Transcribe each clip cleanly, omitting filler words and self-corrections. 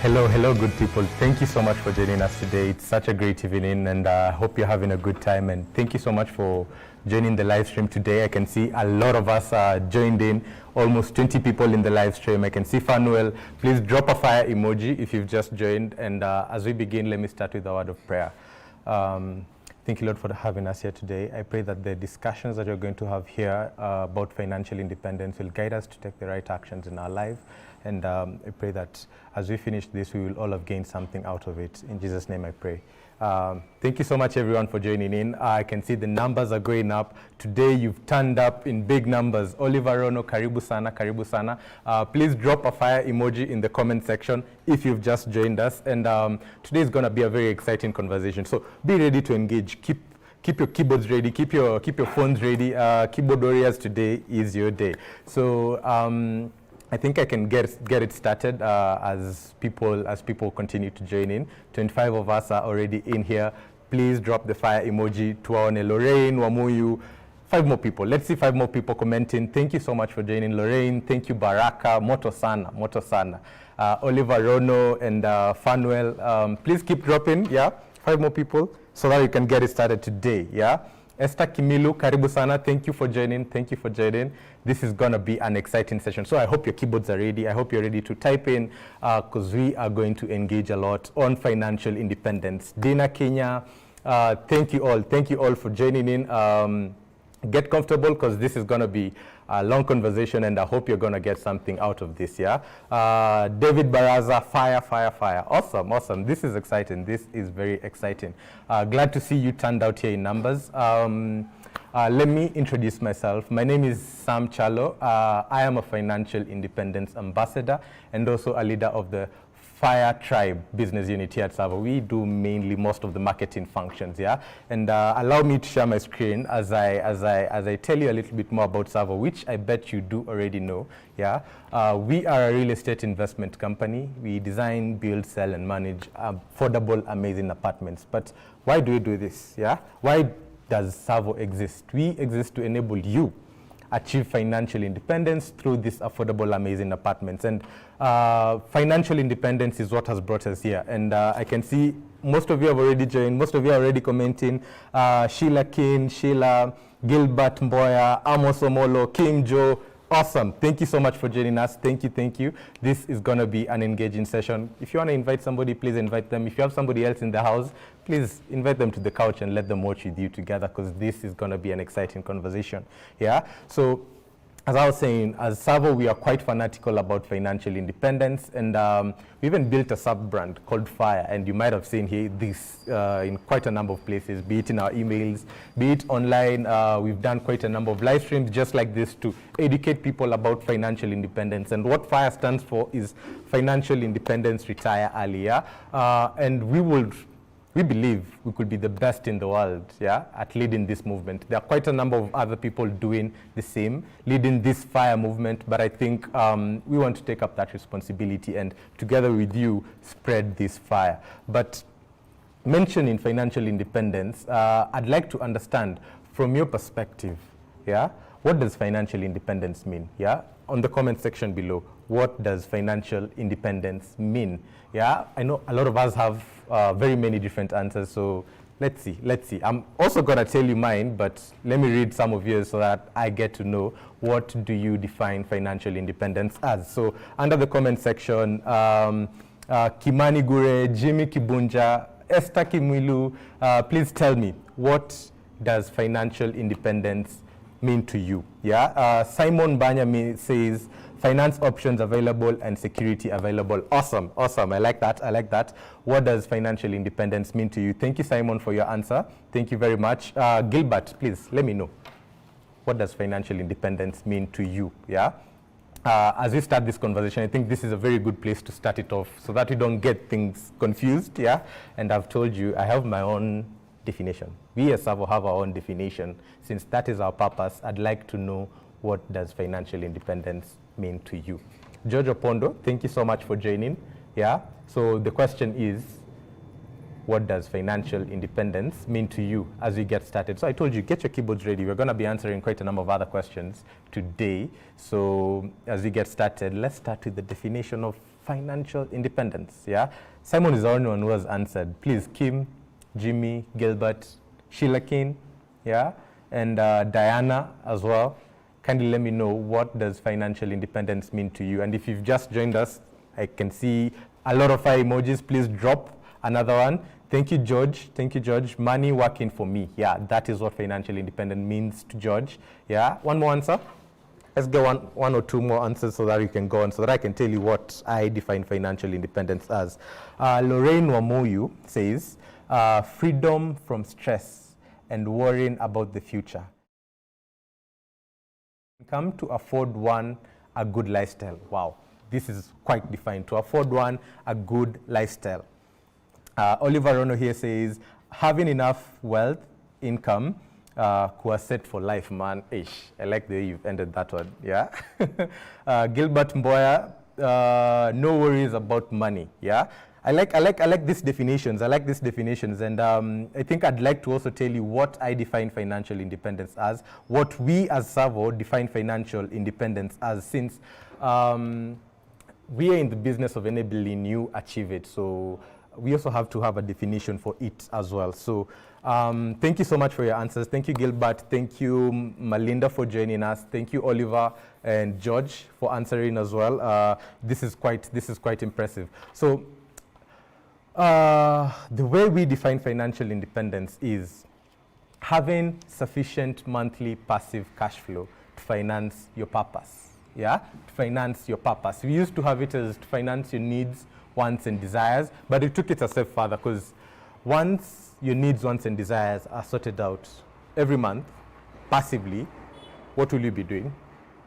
Hello, good people. Thank you so much for joining us today. It's such a great evening, and I hope you're having a good time. And thank you so much for joining the live stream today. I can see a lot of us joined in, almost 20 people in the live stream. I can see Fanuel. Please drop a fire emoji if you've just joined. And as we begin, let me start with a word of prayer. Thank you, Lord, for having us here today. I pray that the discussions that you're going to have here about financial independence will guide us to take the right actions in our life. And I pray that as we finish this, we will all have gained something out of it. In Jesus' name I pray. Thank you so much, everyone, for joining in. I can see the numbers are going up. Today, you've turned up in big numbers. Oliver Rono, karibu sana, karibu sana. Please drop a fire emoji in the comment section if you've just joined us. And today is going to be a very exciting conversation. So be ready to engage. Keep your keyboards ready. Keep your phones ready. Keyboard warriors, today is your day. So I think I can get it started as people continue to join in. 25 of us are already in here. Please drop the fire emoji. Tuaone Lorraine, Wamuyu, 5 more people. Let's see 5 more people commenting. Thank you so much for joining, Lorraine. Thank you, Baraka, Moto Sana, Oliver Rono, and Fanuel. Please keep dropping, 5 more people so that we can get it started today, Esther Kimilu, karibu sana. Thank you for joining. This is going to be an exciting session. So I hope your keyboards are ready. I hope you're ready to type in because we are going to engage a lot on financial independence. Dina Kenya, thank you all for joining in. Get comfortable because this is going to be a long conversation, and I hope you're going to get something out of this, David Baraza, fire. Awesome. This is exciting. This is very exciting. Glad to see you turned out here in numbers. Let me introduce myself. My name is Sam Chalo. I am a financial independence ambassador and also a leader of the Fire Tribe business unit here at TSAVO. We do mainly most of the marketing functions, And allow me to share my screen as I tell you a little bit more about TSAVO, which I bet you do already know, We are a real estate investment company. We design, build, sell, and manage affordable, amazing apartments. But why do we do this, Why does TSAVO exist? We exist to enable you achieve financial independence through these affordable, amazing apartments. And financial independence is what has brought us here. And I can see most of you have already joined. Most of you are already commenting. Sheila King, Sheila, Gilbert Mboya, Amos Omolo, King Joe. Awesome. Thank you so much for joining us. Thank you. This is going to be an engaging session. If you want to invite somebody, please invite them. If you have somebody else in the house, please invite them to the couch and let them watch with you together because this is going to be an exciting conversation. So as I was saying, as TSAVO, we are quite fanatical about financial independence, and we even built a sub-brand called Fire, and you might have seen here this in quite a number of places, be it in our emails, be it online. We've done quite a number of live streams just like this to educate people about financial independence. And what Fire stands for is Financial Independence Retire Earlier, and we believe we could be the best in the world, at leading this movement. There are quite a number of other people doing the same, leading this Fire movement, but I think we want to take up that responsibility and together with you, spread this fire. But mentioning financial independence, I'd like to understand from your perspective, what does financial independence mean, On the comment section below, what does financial independence mean? I know a lot of us have very many different answers, so let's see. I'm also going to tell you mine, but let me read some of yours so that I get to know what do you define financial independence as. So under the comment section, Kimani Gure, Jimmy Kibunja, Esther Kimilu, please tell me, what does financial independence mean to you? Simon Banya says, finance options available and security available. Awesome. I like that. What does financial independence mean to you? Thank you, Simon, for your answer. Thank you very much. Gilbert, please let me know. What does financial independence mean to you? As we start this conversation, I think this is a very good place to start it off so that we don't get things confused. And I've told you I have my own definition. We as TSAVO have our own definition. Since that is our purpose, I'd like to know, what does financial independence mean to you? George Opondo, thank you so much for joining. So the question is, what does financial independence mean to you as we get started? So I told you, get your keyboards ready. We're going to be answering quite a number of other questions today. So as we get started, let's start with the definition of financial independence? Yeah, Simon is the only one who has answered. Please, Kim, Jimmy, Gilbert, Sheila Kane, yeah, and Diana as well. Kindly let me know, what does financial independence mean to you? And if you've just joined us, I can see a lot of fire emojis. Please drop another one. Thank you, George. Thank you, George. Money working for me. Yeah, that is what financial independence means to George. Yeah, one more answer. Let's get one or two more answers so that you can go on, so that I can tell you what I define financial independence as. Lorraine Wamoyu says, freedom from stress and worrying about the future. Come to afford one a good lifestyle. Wow, this is quite defined. To afford one a good lifestyle. Oliver Rono here says, having enough wealth, income, who are set for life, man. Ish. I like the way you've ended that one. Yeah. Gilbert Mboya, no worries about money. Yeah. I like these definitions. I like these definitions, and I think I'd like to also tell you what I define financial independence as, what we as TSAVO define financial independence as, since we are in the business of enabling you achieve it. So we also have to have a definition for it as well. So thank you so much for your answers. Thank you, Gilbert. Thank you, Malinda, for joining us. Thank you, Oliver and George, for answering as well. This is quite impressive. So the way we define financial independence is having sufficient monthly passive cash flow to finance your purpose. Yeah, to finance your purpose. We used to have it as to finance your needs, wants, and desires, but it took it a step further, because once your needs, wants, and desires are sorted out every month passively, what will you be doing?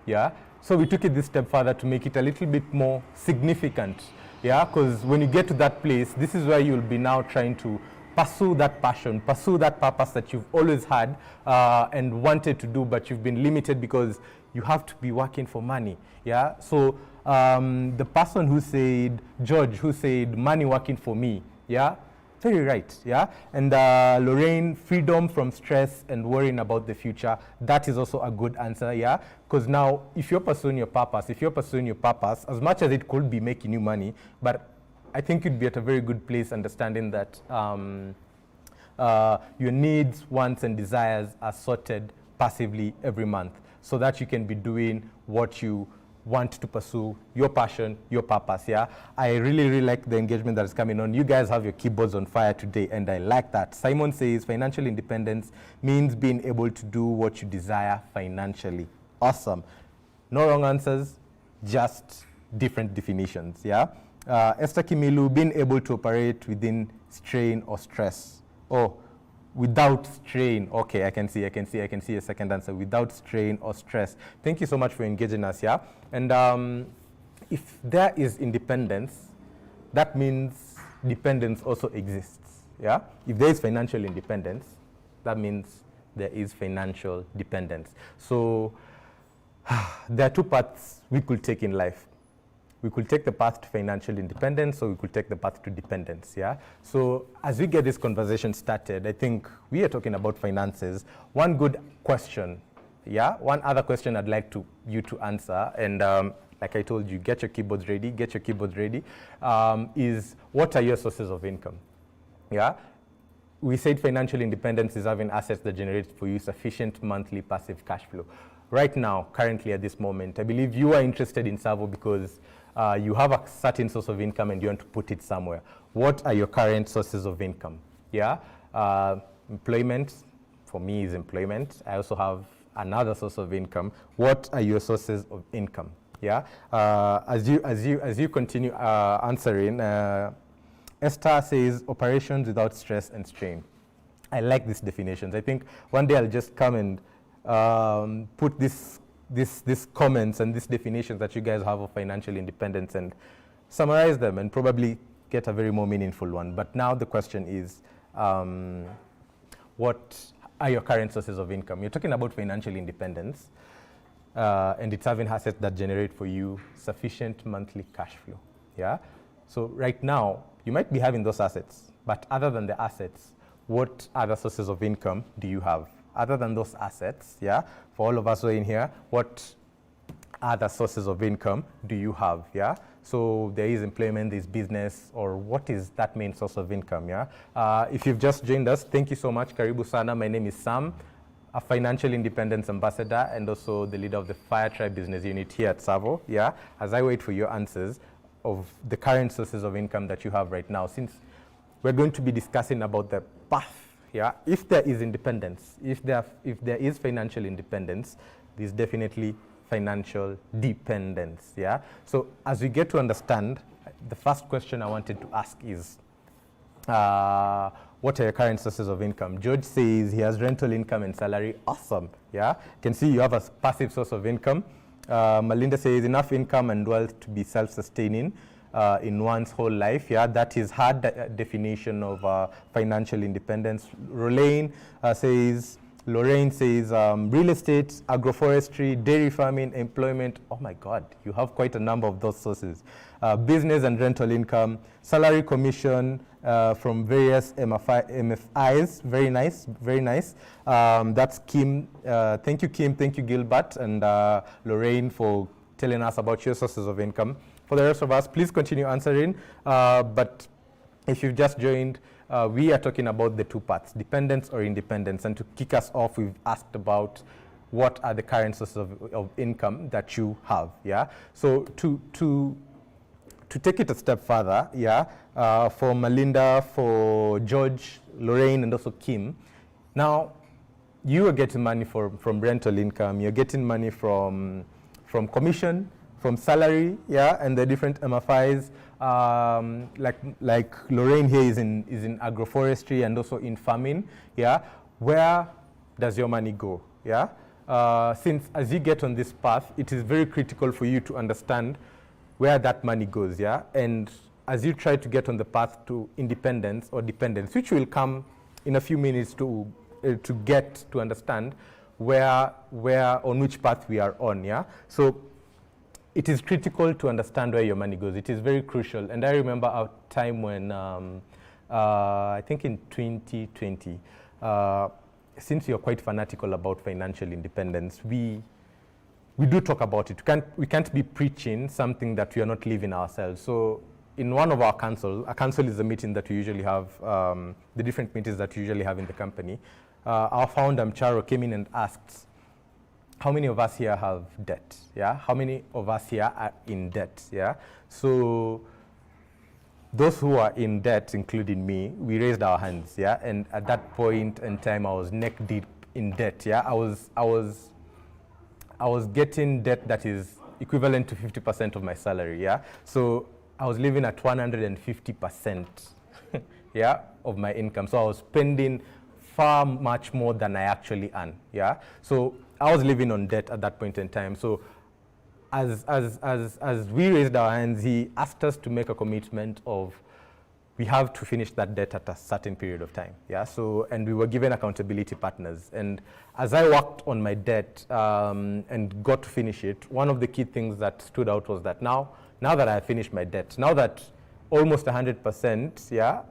Yeah, so we took it this step further to make it a little bit more significant. Yeah, because when you get to that place, this is where you'll be now trying to pursue that passion, pursue that purpose that you've always had and wanted to do, but you've been limited because you have to be working for money. Yeah, so the person who said, George, who said money working for me, yeah, very right. Yeah, and Lorraine, freedom from stress and worrying about the future, that is also a good answer. Yeah, because now if you're pursuing your purpose, as much as it could be making you money, but I think you'd be at a very good place understanding that your needs, wants, and desires are sorted passively every month, so that you can be doing what you want to pursue, your passion, your purpose. Yeah, I really like the engagement that is coming on. You guys have your keyboards on fire today, and I like that. Simon says financial independence means being able to do what you desire financially. Awesome. No wrong answers, just different definitions. Yeah. Esther Kimilu, being able to operate within strain or stress. Oh, without strain. Okay, I can see a second answer. Without strain or stress. Thank you so much for engaging us. Yeah, and if there is independence, that means dependence also exists. Yeah, if there is financial independence, that means there is financial dependence. So there are two paths we could take in life. We could take the path to financial independence, or we could take the path to dependence. Yeah. So as we get this conversation started, I think we are talking about finances. One good question, yeah. One other question I'd like you to answer, and like I told you, get your keyboards ready. Is what are your sources of income? Yeah. We said financial independence is having assets that generate for you sufficient monthly passive cash flow. Right now, currently at this moment, I believe you are interested in TSAVO because you have a certain source of income and you want to put it somewhere. What are your current sources of income? Yeah, employment, for me, is employment. I also have another source of income. What are your sources of income? Yeah, as you continue answering, Esther says operations without stress and strain. I like these definitions. I think one day I'll just come and put these comments and these definitions that you guys have of financial independence and summarize them and probably get a very more meaningful one. But now the question is, what are your current sources of income? You're talking about financial independence, and it's having assets that generate for you sufficient monthly cash flow. Yeah. So right now you might be having those assets, but other than the assets, what other sources of income do you have? Other than those assets, yeah, for all of us who are in here, what other sources of income do you have? Yeah. So there is employment, there's business, or what is that main source of income? Yeah. If you've just joined us, thank you so much. Karibu sana. My name is Sam, a financial independence ambassador and also the leader of the Fire Tribe business unit here at TSAVO. Yeah. As I wait for your answers of the current sources of income that you have right now, since we're going to be discussing about the path. Yeah. If there is independence, if there is financial independence, there's definitely financial dependence. Yeah. So as we get to understand, the first question I wanted to ask is, what are your current sources of income? George says he has rental income and salary. Awesome. Yeah. You can see you have a passive source of income. Melinda says enough income and wealth to be self-sustaining in one's whole life. Yeah, that is her definition of financial independence. Lorraine says real estate, agroforestry, dairy farming, employment. Oh my God, you have quite a number of those sources. Business and rental income, salary commission from various MFIs. Very nice, very nice. That's Kim. Thank you, Kim. Thank you, Gilbert and Lorraine, for telling us about your sources of income. For the rest of us, please continue answering. But if you've just joined, we are talking about the two parts, dependence or independence. And to kick us off, we've asked about what are the current sources of income that you have. Yeah. So to take it a step further, yeah, for Melinda, for George, Lorraine, and also Kim, now you are getting money from rental income. You're getting money from commission, from salary, yeah, and the different MFIs. Like Lorraine here is in agroforestry and also in farming, yeah. Where does your money go, yeah? Since as you get on this path, it is very critical for you to understand where that money goes, yeah. And as you try to get on the path to independence or dependence, which will come in a few minutes to get to understand where on which path we are on, yeah. So it is critical to understand where your money goes. It is very crucial. And I remember a time when, I think in 2020, since you're quite fanatical about financial independence, we do talk about it. We can't be preaching something that we are not living ourselves. So in one of our council, a council is a meeting that we usually have, the different meetings that we usually have in the company. Our founder, Mcharo, came in and asked, how many of us here have debt? Yeah. How many of us here are in debt? Yeah. So those who are in debt, including me, we raised our hands. Yeah. And at that point in time, I was neck deep in debt. Yeah. I was getting debt that is equivalent to 50% of my salary. Yeah. So I was living at 150%. Yeah, of my income. So I was spending far much more than I actually earn. Yeah. So I was living on debt at that point in time. So as we raised our hands, he asked us to make a commitment of we have to finish that debt at a certain period of time. Yeah. So, and we were given accountability partners. And as I worked on my debt and got to finish it, one of the key things that stood out was that now that I have finished my debt, now that almost 100%, yeah,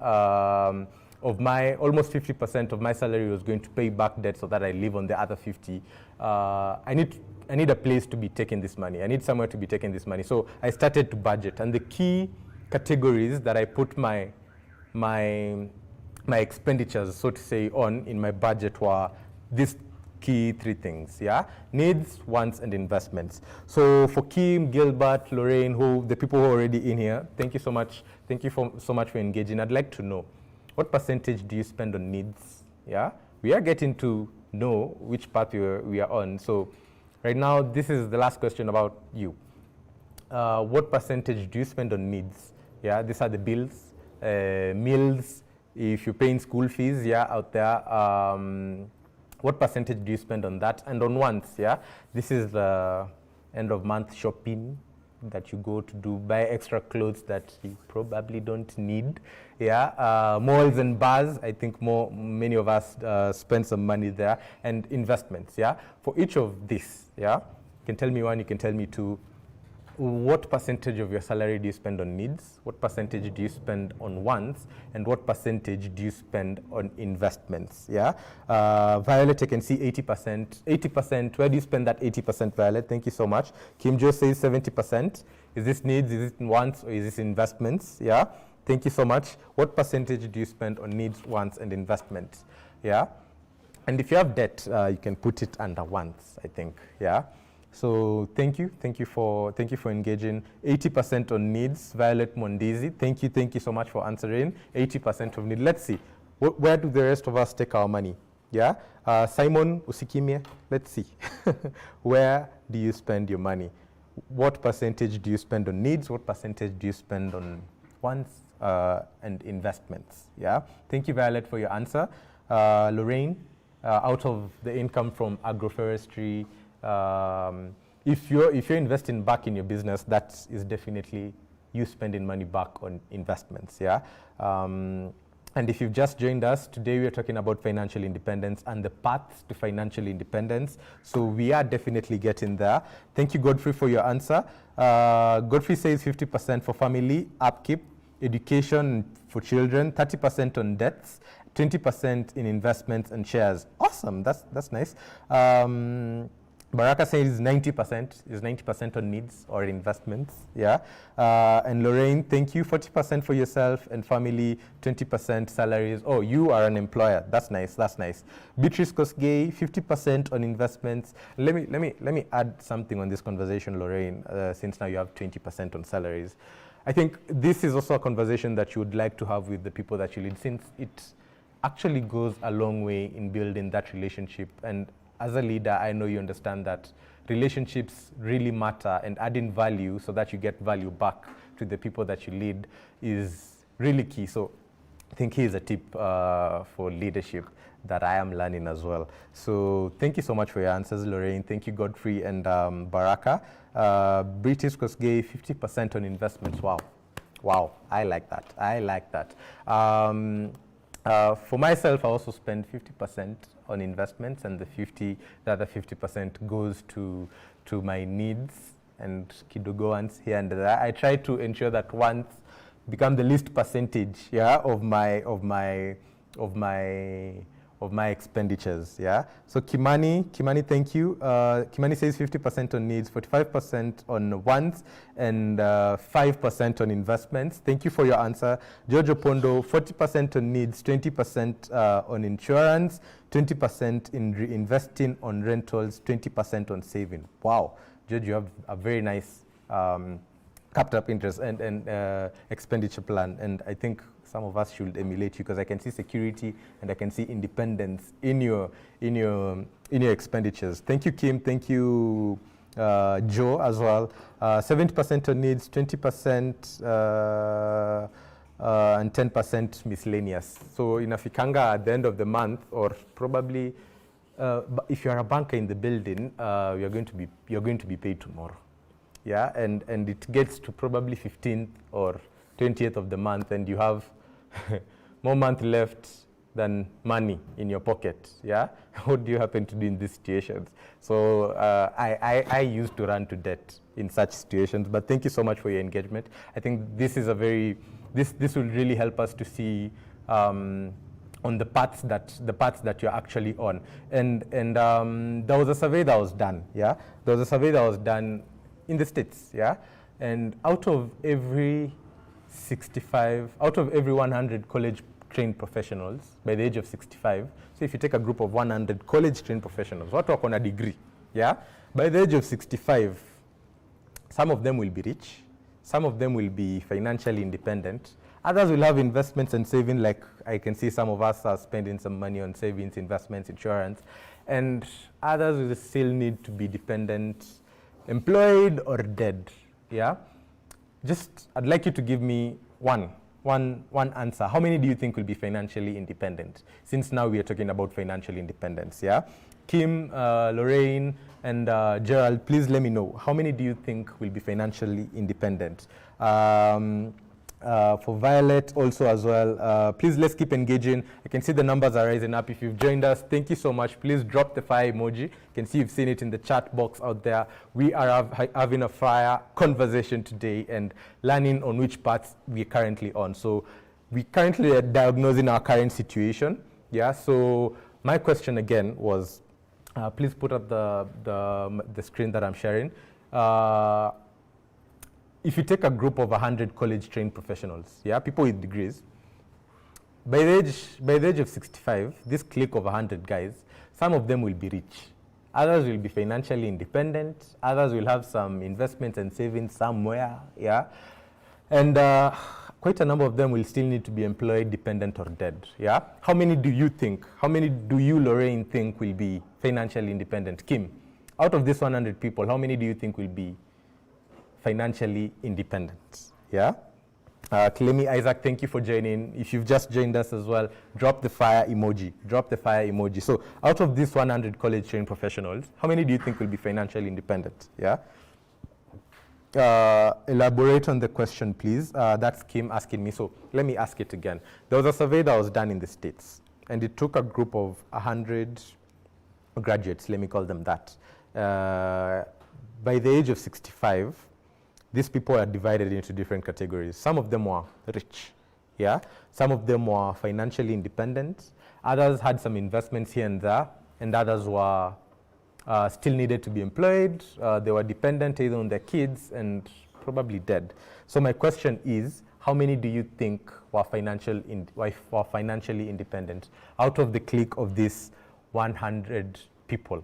of my, almost 50% of my salary was going to pay back debt so that I live on the other 50. I need a place to be taking this money. I need somewhere to be taking this money. So I started to budget. And the key categories that I put my expenditures, so to say, on in my budget were these key three things, yeah? Needs, wants, and investments. So for Kim, Gilbert, Lorraine, the people who are already in here, thank you so much. Thank you so much for engaging. I'd like to know, what percentage do you spend on needs? Yeah, we are getting to know which path we are on. So right now, this is the last question about you. What percentage do you spend on needs? Yeah, these are the bills, meals, if you're paying school fees, yeah, out there. What percentage do you spend on that? And on wants, yeah? This is the end of month shopping that you go to buy extra clothes that you probably don't need. Yeah, malls and bars, I think many of us spend some money there, and investments. Yeah, for each of these, yeah, you can tell me one, you can tell me two. what percentage of your salary do you spend on needs? What percentage do you spend on wants? And what percentage do you spend on investments? Yeah. Violet, I can see 80%. 80%, where do you spend that 80%, Violet? Thank you so much. Kim Jo says 70%. Is this needs, is it wants, or is this investments? Yeah. Thank you so much. What percentage do you spend on needs, wants, and investments? Yeah. And if you have debt, you can put it under wants, I think. Yeah. So thank you for engaging. 80% on needs, Violet Mondizi. Thank you so much for answering. 80% of need. Let's see, where do the rest of us take our money? Yeah, Simon Usikimie. Let's see, where do you spend your money? What percentage do you spend on needs? What percentage do you spend on wants and investments? Yeah, thank you, Violet, for your answer. Lorraine, out of the income from agroforestry. If you're investing back in your business, that is definitely you spending money back on investments. Yeah. And if you've just joined us, today we are talking about financial independence and the paths to financial independence. So we are definitely getting there. Thank you, Godfrey, for your answer. Godfrey says 50% for family upkeep, education for children, 30% on debts, 20% in investments and shares. Awesome, that's nice. Baraka says 90% on needs or investments. Yeah. And Lorraine, thank you. 40% for yourself and family, 20% salaries. Oh, you are an employer. That's nice. Beatrice Kosgei, 50% on investments. Let me add something on this conversation, Lorraine, since now you have 20% on salaries. I think this is also a conversation that you would like to have with the people that you lead, since it actually goes a long way in building that relationship. And as a leader, I know you understand that relationships really matter, and adding value so that you get value back to the people that you lead is really key. So I think here's a tip for leadership that I am learning as well. So thank you so much for your answers, Lorraine. Thank you, Godfrey and Baraka. British Kosgei, 50% on investments. Wow, I like that. For myself, I also spend 50% on investments, and the other 50% goes to my needs and kidogo wants here and there. I try to ensure that wants become the least percentage, yeah, of my expenditures. Yeah. So Kimani, thank you. Kimani says 50% on needs, 45% on wants, and 5% on investments. Thank you for your answer. Jojo Pondo, 40% on needs, 20% on insurance, 20% in reinvesting on rentals, 20% on saving. Wow, Jojo, you have a very nice capped up interest and expenditure plan, and I think some of us should emulate you, because I can see security and I can see independence in your expenditures. Thank you, Kim. Thank you, Joe, as well. 70% on needs, 20% and 10% miscellaneous. So in Afikanga, at the end of the month, or probably if you are a banker in the building, you're going to be paid tomorrow. Yeah, and it gets to probably 15th or 20th of the month, and you have more month left than money in your pocket. Yeah, what do you happen to do in these situations? So I used to run to debt in such situations. But thank you so much for your engagement. I think this is this will really help us to see on the paths that you're actually on. And there was a survey that was done. Yeah, there was a survey that was done in the States. Yeah, and out of every 100 college-trained professionals by the age of 65, so if you take a group of 100 college-trained professionals, what work on a degree, yeah, by the age of 65, some of them will be rich, some of them will be financially independent, others will have investments and saving, like I can see some of us are spending some money on savings, investments, insurance, and others will still need to be dependent, employed or dead, yeah. I'd like you to give me one answer. How many do you think will be financially independent? Since now we are talking about financial independence, yeah? Kim, Lorraine, and Gerald, please let me know. How many do you think will be financially independent? For Violet also as well. Please, let's keep engaging. I can see the numbers are rising up. If you've joined us, thank you so much. Please drop the fire emoji. You can see you've seen it in the chat box out there. We are having a fire conversation today and learning on which paths we're currently on. So we currently are diagnosing our current situation. Yeah, so my question again was, please put up the screen that I'm sharing. If you take a group of 100 college-trained professionals, yeah, people with degrees, by the age of 65, this clique of 100 guys, some of them will be rich. Others will be financially independent. Others will have some investments and savings somewhere, yeah. And quite a number of them will still need to be employed, dependent, or dead, yeah. How many do you think, Lorraine, think will be financially independent? Kim, out of this 100 people, how many do you think will be financially independent? Yeah. Clemi Isaac, thank you for joining. If you've just joined us as well, drop the fire emoji. Drop the fire emoji. So out of these 100 college-trained professionals, how many do you think will be financially independent? Yeah. Elaborate on the question, please. That's Kim asking me. So let me ask it again. There was a survey that was done in the States, and it took a group of 100 graduates, let me call them that. By the age of 65, these people are divided into different categories. Some of them were rich, yeah. Some of them were financially independent. Others had some investments here and there, and others were still needed to be employed. They were dependent either on their kids and probably dead. So my question is, how many do you think were financially independent out of the clique of these 100 people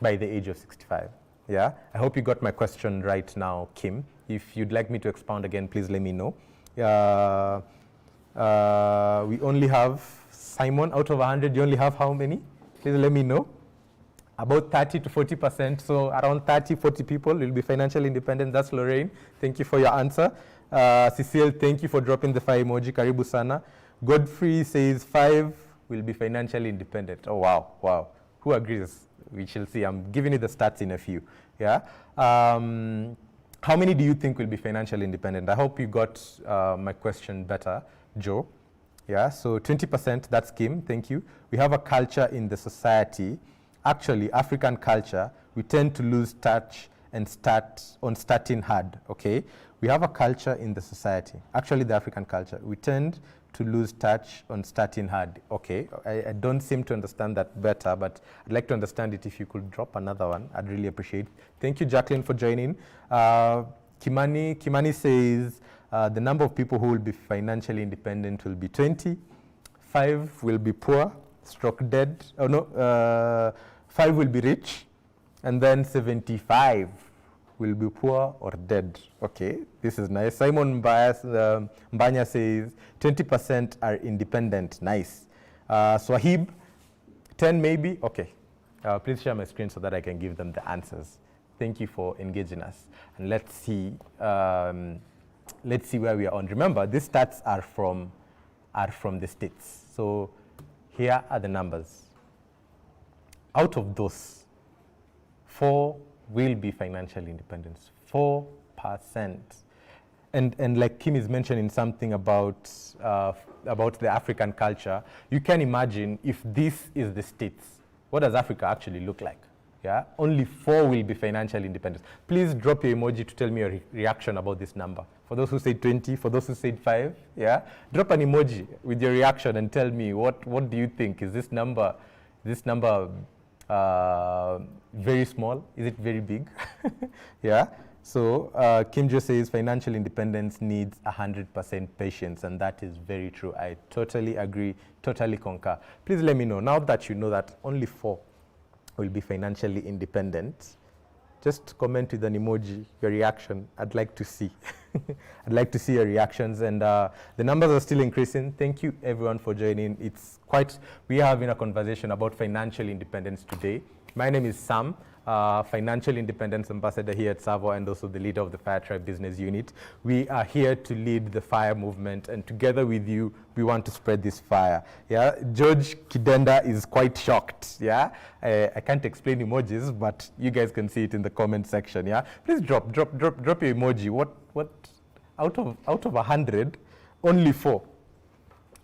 by the age of 65? Yeah, I hope you got my question right now, Kim. If you'd like me to expound again, please let me know. We only have Simon out of 100. You only have how many? Please let me know. About 30 to 40%. So around 30, 40 people will be financially independent. That's Lorraine. Thank you for your answer. Cecile, thank you for dropping the fire emoji. Karibu sana. Godfrey says 5 will be financially independent. Oh, wow, wow. Who agrees? We shall see. I'm giving you the stats in a few. Yeah. How many do you think will be financially independent? I hope you got my question better, Joe. Yeah. So 20%. That's Kim. Thank you. We have a culture in the society. Actually, African culture. We tend to lose touch and starting hard. Okay. We have a culture in the society. Actually, the African culture. We tend to lose touch on starting hard. Okay, I don't seem to understand that better, but I'd like to understand it. If you could drop another one, I'd really appreciate it. Thank you, Jacqueline, for joining. Kimani says the number of people who will be financially independent will be 20. 5 will be poor, stroke dead. Oh no, 5 will be rich, and then 75 will be poor or dead. Okay, this is nice. Simon Mbanya says 20% are independent. Nice. Swahib, 10 maybe. Okay. Please share my screen so that I can give them the answers. Thank you for engaging us. And let's see where we are on. Remember, these stats are from the States. So here are the numbers. Out of those, 4 will be financial independence, 4%. And like Kim is mentioning something about the African culture, you can imagine if this is the States, what does Africa actually look like? Yeah, only 4 will be financial independence. Please drop your emoji to tell me your reaction about this number. For those who say 20, for those who said 5, yeah, drop an emoji with your reaction and tell me what do you think? Is this number very small? Is it very big? Yeah. So Kim just says financial independence needs 100% patience, and that is very true. I totally agree, totally concur. Please let me know, now that you know that only 4 will be financially independent, just comment with an emoji, your reaction. I'd like to see. I'd like to see your reactions, and the numbers are still increasing. Thank you everyone for joining. We are having a conversation about financial independence today. My name is Sam, Financial Independence Ambassador here at TSAVO, and also the leader of the Fire Tribe Business Unit. We are here to lead the fire movement, and together with you, we want to spread this fire. Yeah, George Kidenda is quite shocked. Yeah, I can't explain emojis, but you guys can see it in the comment section. Yeah, please drop your emoji. What out of 100? only 4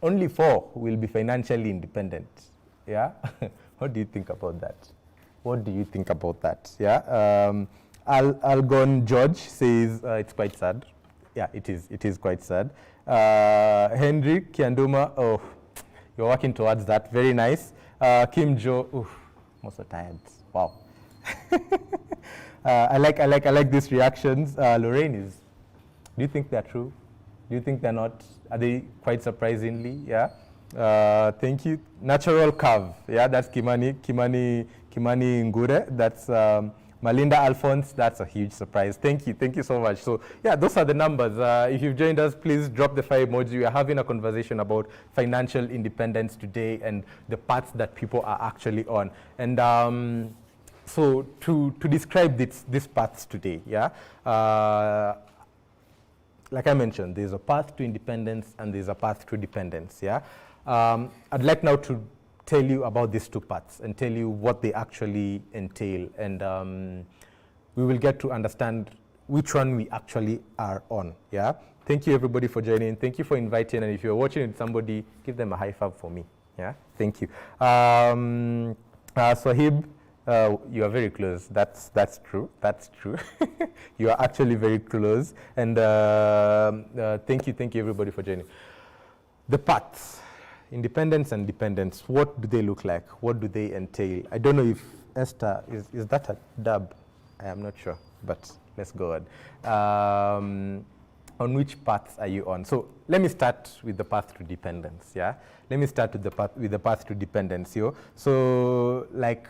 will be financially independent. Yeah. What do you think about that? What do you think about that? Yeah. Algon George says it's quite sad. Yeah, it is. It is quite sad. Henry Kianduma, oh, you're working towards that. Very nice. Kim Jo, I'm also tired. Wow. I like these reactions. Lorraine is. Do you think they're true? Do you think they're not? Are they quite surprisingly? Yeah. Thank you. Natural curve. Yeah, that's Kimani Ngure. That's Malinda Alphonse. That's a huge surprise. Thank you so much. So yeah, those are the numbers. If you've joined us, please drop the fire emoji. We are having a conversation about financial independence today and the paths that people are actually on. And so to describe these paths today, yeah. Like I mentioned, there's a path to independence and there's a path to dependence. Yeah, I'd like now to tell you about these two paths and tell you what they actually entail, and we will get to understand which one we actually are on. Yeah. Thank you everybody for joining. Thank you for inviting, and if you're watching with somebody, give them a high five for me. Yeah. Thank you. Sahib. You are very close. That's true. That's true. You are actually very close. And thank you everybody for joining. The paths, independence and dependence. What do they look like? What do they entail? I don't know if Esther is that a dub? I am not sure, but let's go on. On which paths are you on? So let me start with the path to dependence. Yeah. Let me start with the path to dependence. So like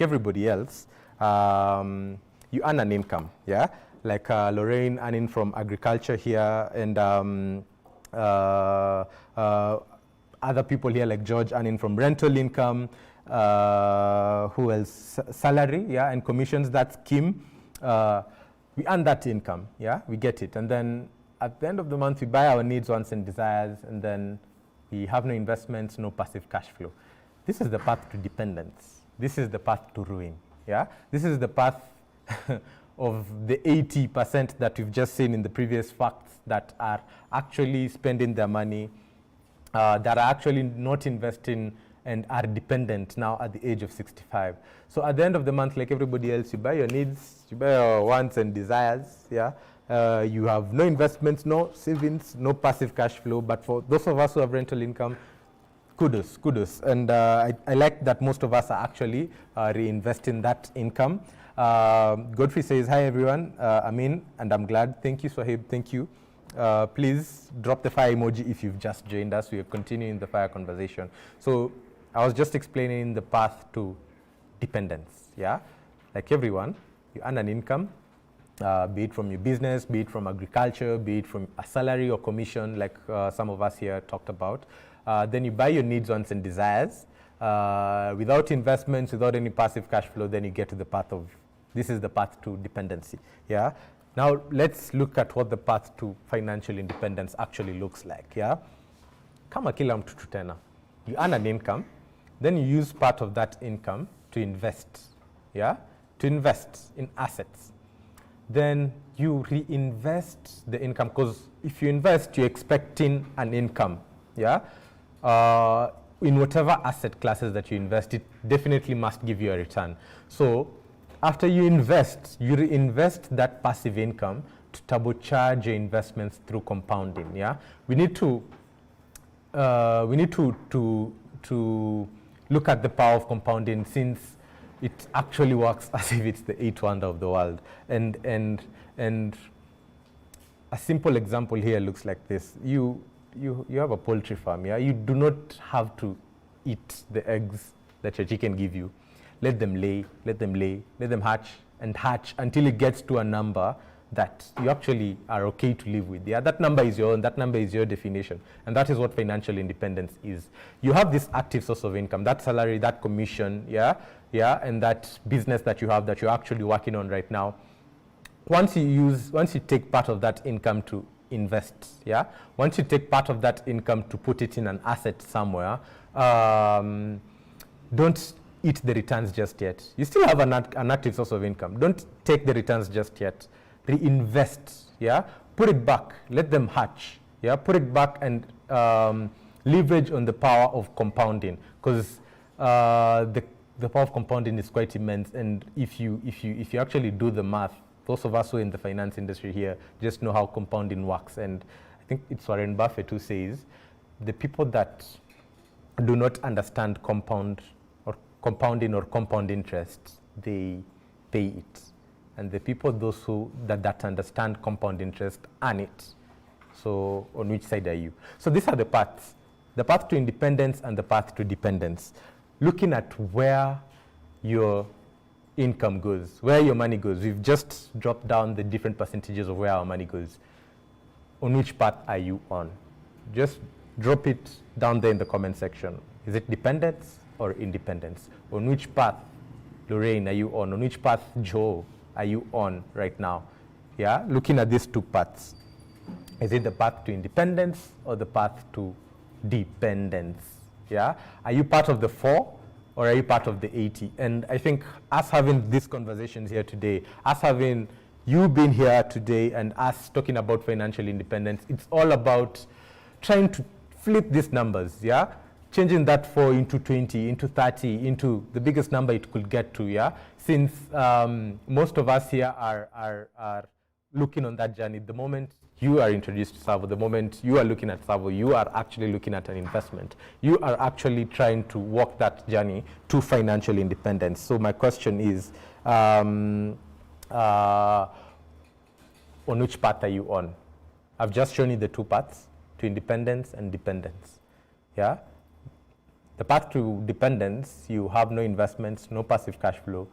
everybody else, you earn an income. Yeah. Like Lorraine earning from agriculture here, and other people here like George earning from rental income. Who else? Salary. Yeah, and commissions. That's Kim. We earn that income, yeah, we get it. And then at the end of the month, we buy our needs, wants, and desires, and then we have no investments, no passive cash flow. This is the path to dependence. This is the path to ruin, yeah? This is the path of the 80% that we've just seen in the previous facts that are actually spending their money, that are actually not investing and are dependent now at the age of 65. So at the end of the month, like everybody else, you buy your needs, you buy your wants and desires, yeah? You have no investments, no savings, no passive cash flow, but for those of us who have rental income, kudos. And I like that most of us are actually reinvesting that income. Godfrey says, hi everyone, I'm in and I'm glad. Thank you, Swahib, thank you. Please drop the fire emoji if you've just joined us. We are continuing the fire conversation. So I was just explaining the path to dependence, yeah? Like everyone, you earn an income, be it from your business, be it from agriculture, be it from a salary or commission, like some of us here talked about. Then you buy your needs, wants, and desires. Without investments, without any passive cash flow, then you get to the path of, this is the path to dependency, yeah? Now, let's look at what the path to financial independence actually looks like, yeah? Kama kila mtu tena. You earn an income, then you use part of that income to invest, yeah? To invest in assets. Then you reinvest the income, because if you invest, you're expecting an income, yeah? In whatever asset classes that you invest, it definitely must give you a return. So after you invest, you reinvest that passive income to turbocharge your investments through compounding, yeah? We need to look at the power of compounding, since it actually works as if it's the eighth wonder of the world. And a simple example here looks like this. You have a poultry farm, yeah? You do not have to eat the eggs that your chicken give you. Let them lay, let them hatch until it gets to a number that you actually are okay to live with. Yeah, that number is your own, that number is your definition. And that is what financial independence is. You have this active source of income, that salary, that commission, yeah, and that business that you have that you're actually working on right now. Once you take part of that income to invest, yeah, once you take part of that income to put it in an asset somewhere, don't eat the returns just yet. You still have an active source of income. Don't take the returns just yet. Reinvest, yeah? Put it back, let them hatch, Yeah, put it back and leverage on the power of compounding, because the power of compounding is quite immense. And if you actually do the math, those of us who are in the finance industry here just know how compounding works. And I think it's Warren Buffett who says the people that do not understand compounding or compound interest, they pay it. And the people, those who that understand compound interest, earn it. So on which side are you? So these are the paths to independence and the path to dependence. Looking at where your income goes, where your money goes. We've just dropped down the different percentages of where our money goes. On which path are you on? Just drop it down there in the comment section. Is it dependence or independence? On which path, Lorraine, are you on? On which path, Joe, are you on right now? Yeah, looking at these two paths. Is it the path to independence or the path to dependence? Yeah, are you part of the 4 or are you part of the 80? And I think us having these conversations here today, us having you been here today and us talking about financial independence, it's all about trying to flip these numbers, yeah? Changing that 4 into 20, into 30, into the biggest number it could get to, yeah? Since most of us here are looking on that journey, the moment you are introduced to TSAVO, the moment you are looking at TSAVO, you are actually looking at an investment. You are actually trying to walk that journey to financial independence. So my question is, on which path are you on? I've just shown you the two paths, to independence and dependence. Yeah? The path to dependence, you have no investments, no passive cash flow.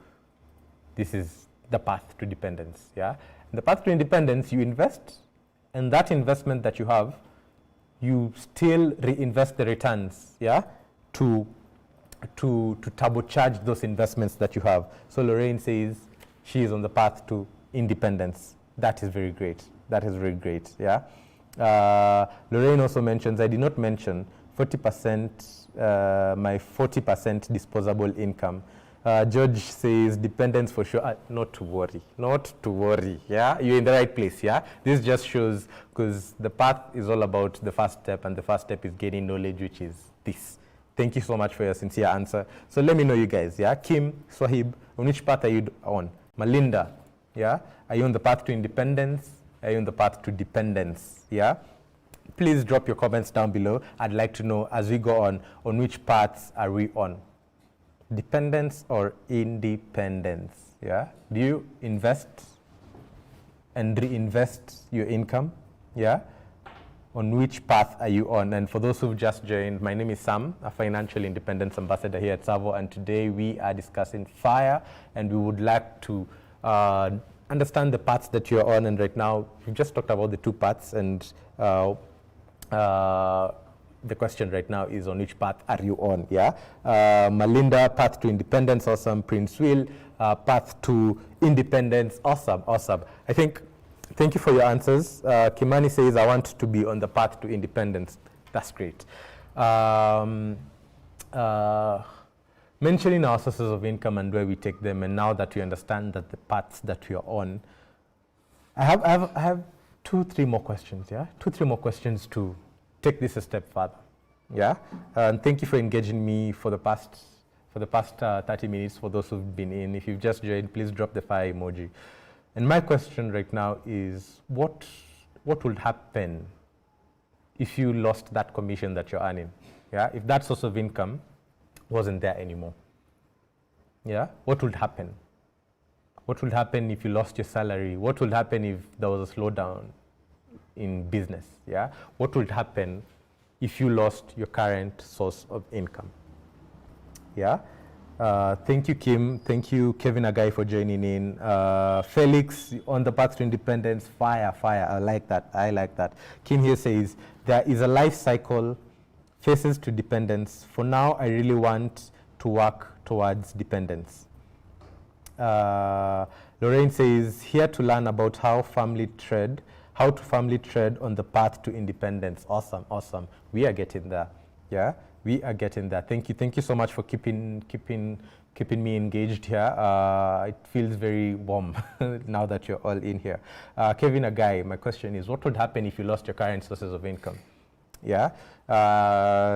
This is the path to dependence. Yeah? And the path to independence, you invest, and that investment that you have, you still reinvest the returns, yeah, to turbocharge those investments that you have. So Lorraine says she is on the path to independence. That is very great. That is very great, yeah. Lorraine also mentions, I did not mention 40%, my 40% disposable income. George says dependence for sure. Not to worry, not to worry. Yeah, you're in the right place. Yeah, this just shows, because the path is all about the first step, and the first step is gaining knowledge, which is this. Thank you so much for your sincere answer. So let me know, you guys. Yeah, Kim, Swahib, on which path are you on? Malinda, yeah, are you on the path to independence? Are you on the path to dependence? Yeah. Please drop your comments down below. I'd like to know, as we go on which paths are we on? Dependence or independence? Yeah. Do you invest and reinvest your income? Yeah. On which path are you on? And for those who've just joined, my name is Sam, a financial independence ambassador here at TSAVO, and today we are discussing FIRE, and we would like to understand the paths that you're on. And right now, we've just talked about the two paths, and the question right now is, on which path are you on? Yeah. Malinda, path to independence, awesome. Prince Will, path to independence, awesome, awesome. I think, thank you for your answers. Kimani says, I want to be on the path to independence. That's great. Mentioning our sources of income and where we take them, and now that we understand that the paths that we are on, I have 2-3 more questions. Yeah, 2-3 more questions to take this a step further. Yeah, and thank you for engaging me for the past 30 minutes. For those who've been in, if you've just joined, please drop the fire emoji. And my question right now is, what would happen if you lost that commission that you're earning? Yeah, if that source of income wasn't there anymore. Yeah, what would happen? What would happen if you lost your salary? What would happen if there was a slowdown in business? Yeah, what would happen if you lost your current source of income? Yeah. Thank you, Kim. Thank you, Kevin Agai, for joining in. Felix, on the path to independence, fire. I like that. I like that. Kim here says, there is a life cycle, phases to dependence. For now, I really want to work towards dependence. Lorraine says, here to learn about how to family trade on the path to independence. Awesome, awesome. We are getting there. Yeah. We are getting there. Thank you so much for keeping me engaged here. It feels very warm now that you're all in here. Kevin Agai, my question is, what would happen if you lost your current sources of income? Yeah.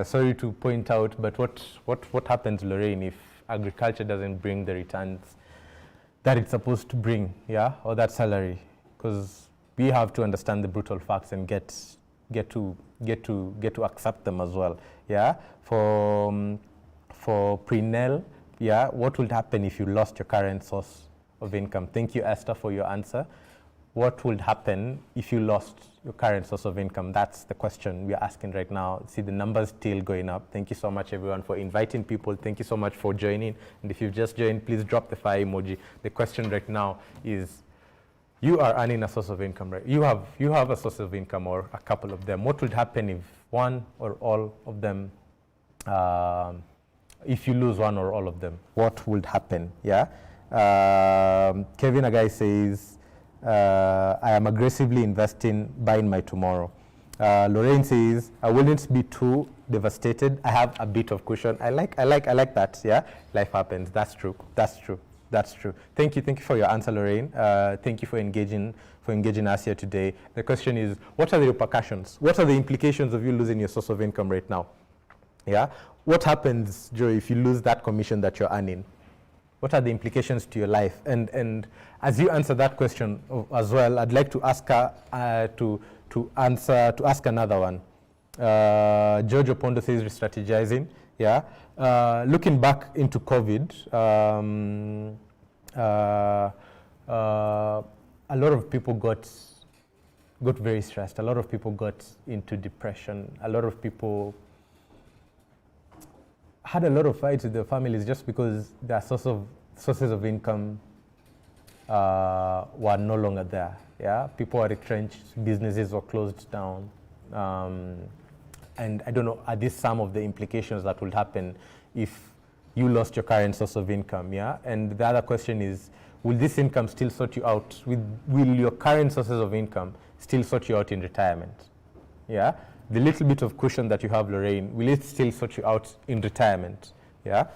Sorry to point out, but what happens, Lorraine, if agriculture doesn't bring the returns that it's supposed to bring, yeah, or that salary? Because we have to understand the brutal facts and get to accept them as well. Yeah. For Prenel, yeah, what would happen if you lost your current source of income? Thank you, Esther, for your answer. What would happen if you lost your current source of income? That's the question we are asking right now. See the numbers still going up. Thank you so much, everyone, for inviting people. Thank you so much for joining. And if you've just joined, please drop the fire emoji. The question right now is, you are earning a source of income, right? You have a source of income or a couple of them. What would happen if one or all of them, if you lose one or all of them? What would happen? Yeah. Kevin Agai says, I am aggressively investing, buying my tomorrow. Lorraine says, I wouldn't be too devastated. I have a bit of cushion. I like that. Yeah, life happens. That's true. Thank you for your answer, Lorraine. Thank you for engaging us here today. The question is, what are the repercussions? What are the implications of you losing your source of income right now? Yeah. What happens, Joe, if you lose that commission that you're earning? What are the implications to your life? And as you answer that question as well, I'd like to ask her to ask another one. George Opondo says re-strategizing. Yeah. Looking back into COVID, a lot of people got very stressed. A lot of people got into depression. A lot of people had a lot of fights with their families just because their sources of income were no longer there. Yeah, people were retrenched, businesses were closed down, and I don't know, are these some of the implications that will happen if you lost your current source of income? Yeah, and the other question is, will this income still sort you out? Will your current sources of income still sort you out in retirement? Yeah. The little bit of cushion that you have, Lorraine, will it still sort you out in retirement? Yeah.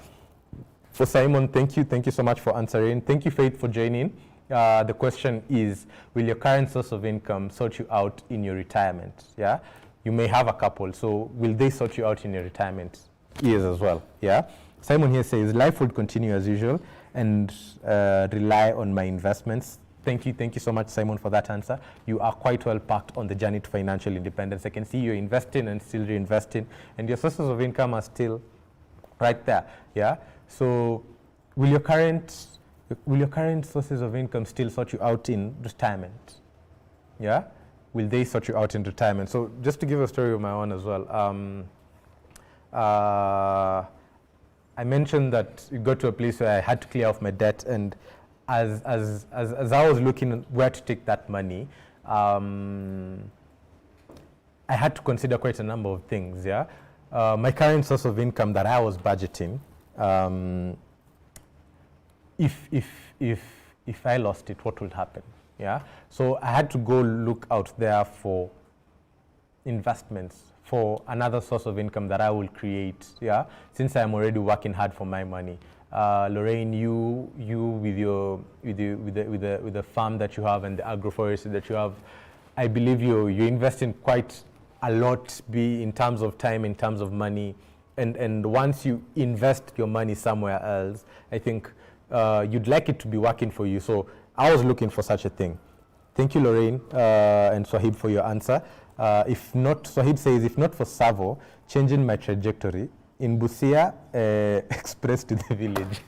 For Simon, thank you so much for answering. Thank you, Faith, for joining. The question is, will your current source of income sort you out in your retirement? Yeah. You may have a couple, so will they sort you out in your retirement years as well? Yeah. Simon here says, life would continue as usual and rely on my investments. Thank you so much, Simon, for that answer. You are quite well packed on the journey to financial independence. I can see you're investing and still reinvesting, and your sources of income are still right there. Yeah. So, will your current sources of income still sort you out in retirement? Yeah. Will they sort you out in retirement? So, just to give a story of my own as well. I mentioned that it got to a place where I had to clear off my debt, and as I was looking where to take that money, I had to consider quite a number of things. Yeah, my current source of income that I was budgeting, if I lost it, what would happen? Yeah, so I had to go look out there for investments, for another source of income that I will create. Yeah, since I'm already working hard for my money. Lorraine, you with the farm that you have and the agroforestry that you have, I believe you invest in quite a lot, be in terms of time, in terms of money, and once you invest your money somewhere else, I think you'd like it to be working for you. So I was looking for such a thing. Thank you, Lorraine and Swahib, for your answer. If not, Swahib says, if not for TSAVO changing my trajectory in Busia, express to the village.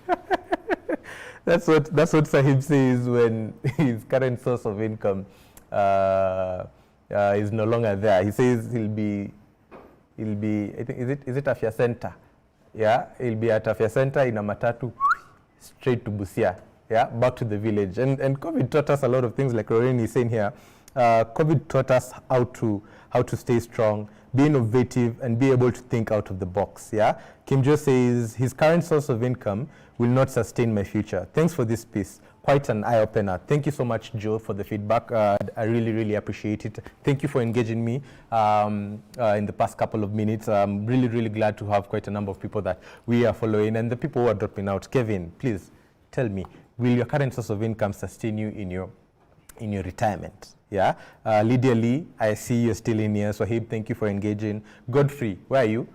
That's what Sahib says when his current source of income is no longer there. He says he'll be. I think is it Afya Center? Yeah, he'll be at Afya Center in a matatu, straight to Busia. Yeah, back to the village. And COVID taught us a lot of things, like Lorraine is saying here. COVID taught us how to stay strong, be innovative, and be able to think out of the box. Yeah, Kim Jo says his current source of income will not sustain my future. Thanks for this piece. Quite an eye-opener. Thank you so much, Joe, for the feedback. I really, really appreciate it. Thank you for engaging me in the past couple of minutes. I'm really, really glad to have quite a number of people that we are following, and the people who are dropping out. Kevin, please tell me, will your current source of income sustain you in your retirement? Yeah. Lydia Lee, I see you're still in here. Swahib, thank you for engaging. Godfrey, where are you?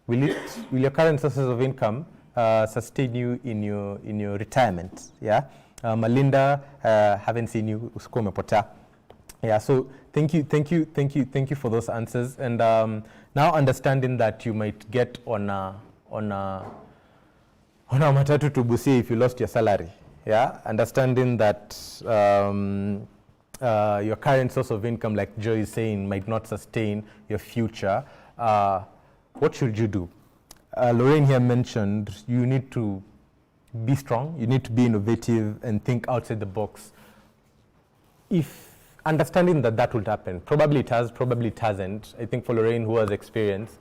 Will your current sources of income sustain you in your retirement? Yeah. Melinda, haven't seen you. Usko umepotea. Yeah. So thank you for those answers. And now understanding that you might get on a matatu to Busia if you lost your salary. Yeah. Understanding that your current source of income, like Joe is saying, might not sustain your future. What should you do? Lorraine here mentioned you need to be strong, you need to be innovative and think outside the box. If understanding that will happen, probably it has, probably it hasn't. I think for Lorraine, who has experience,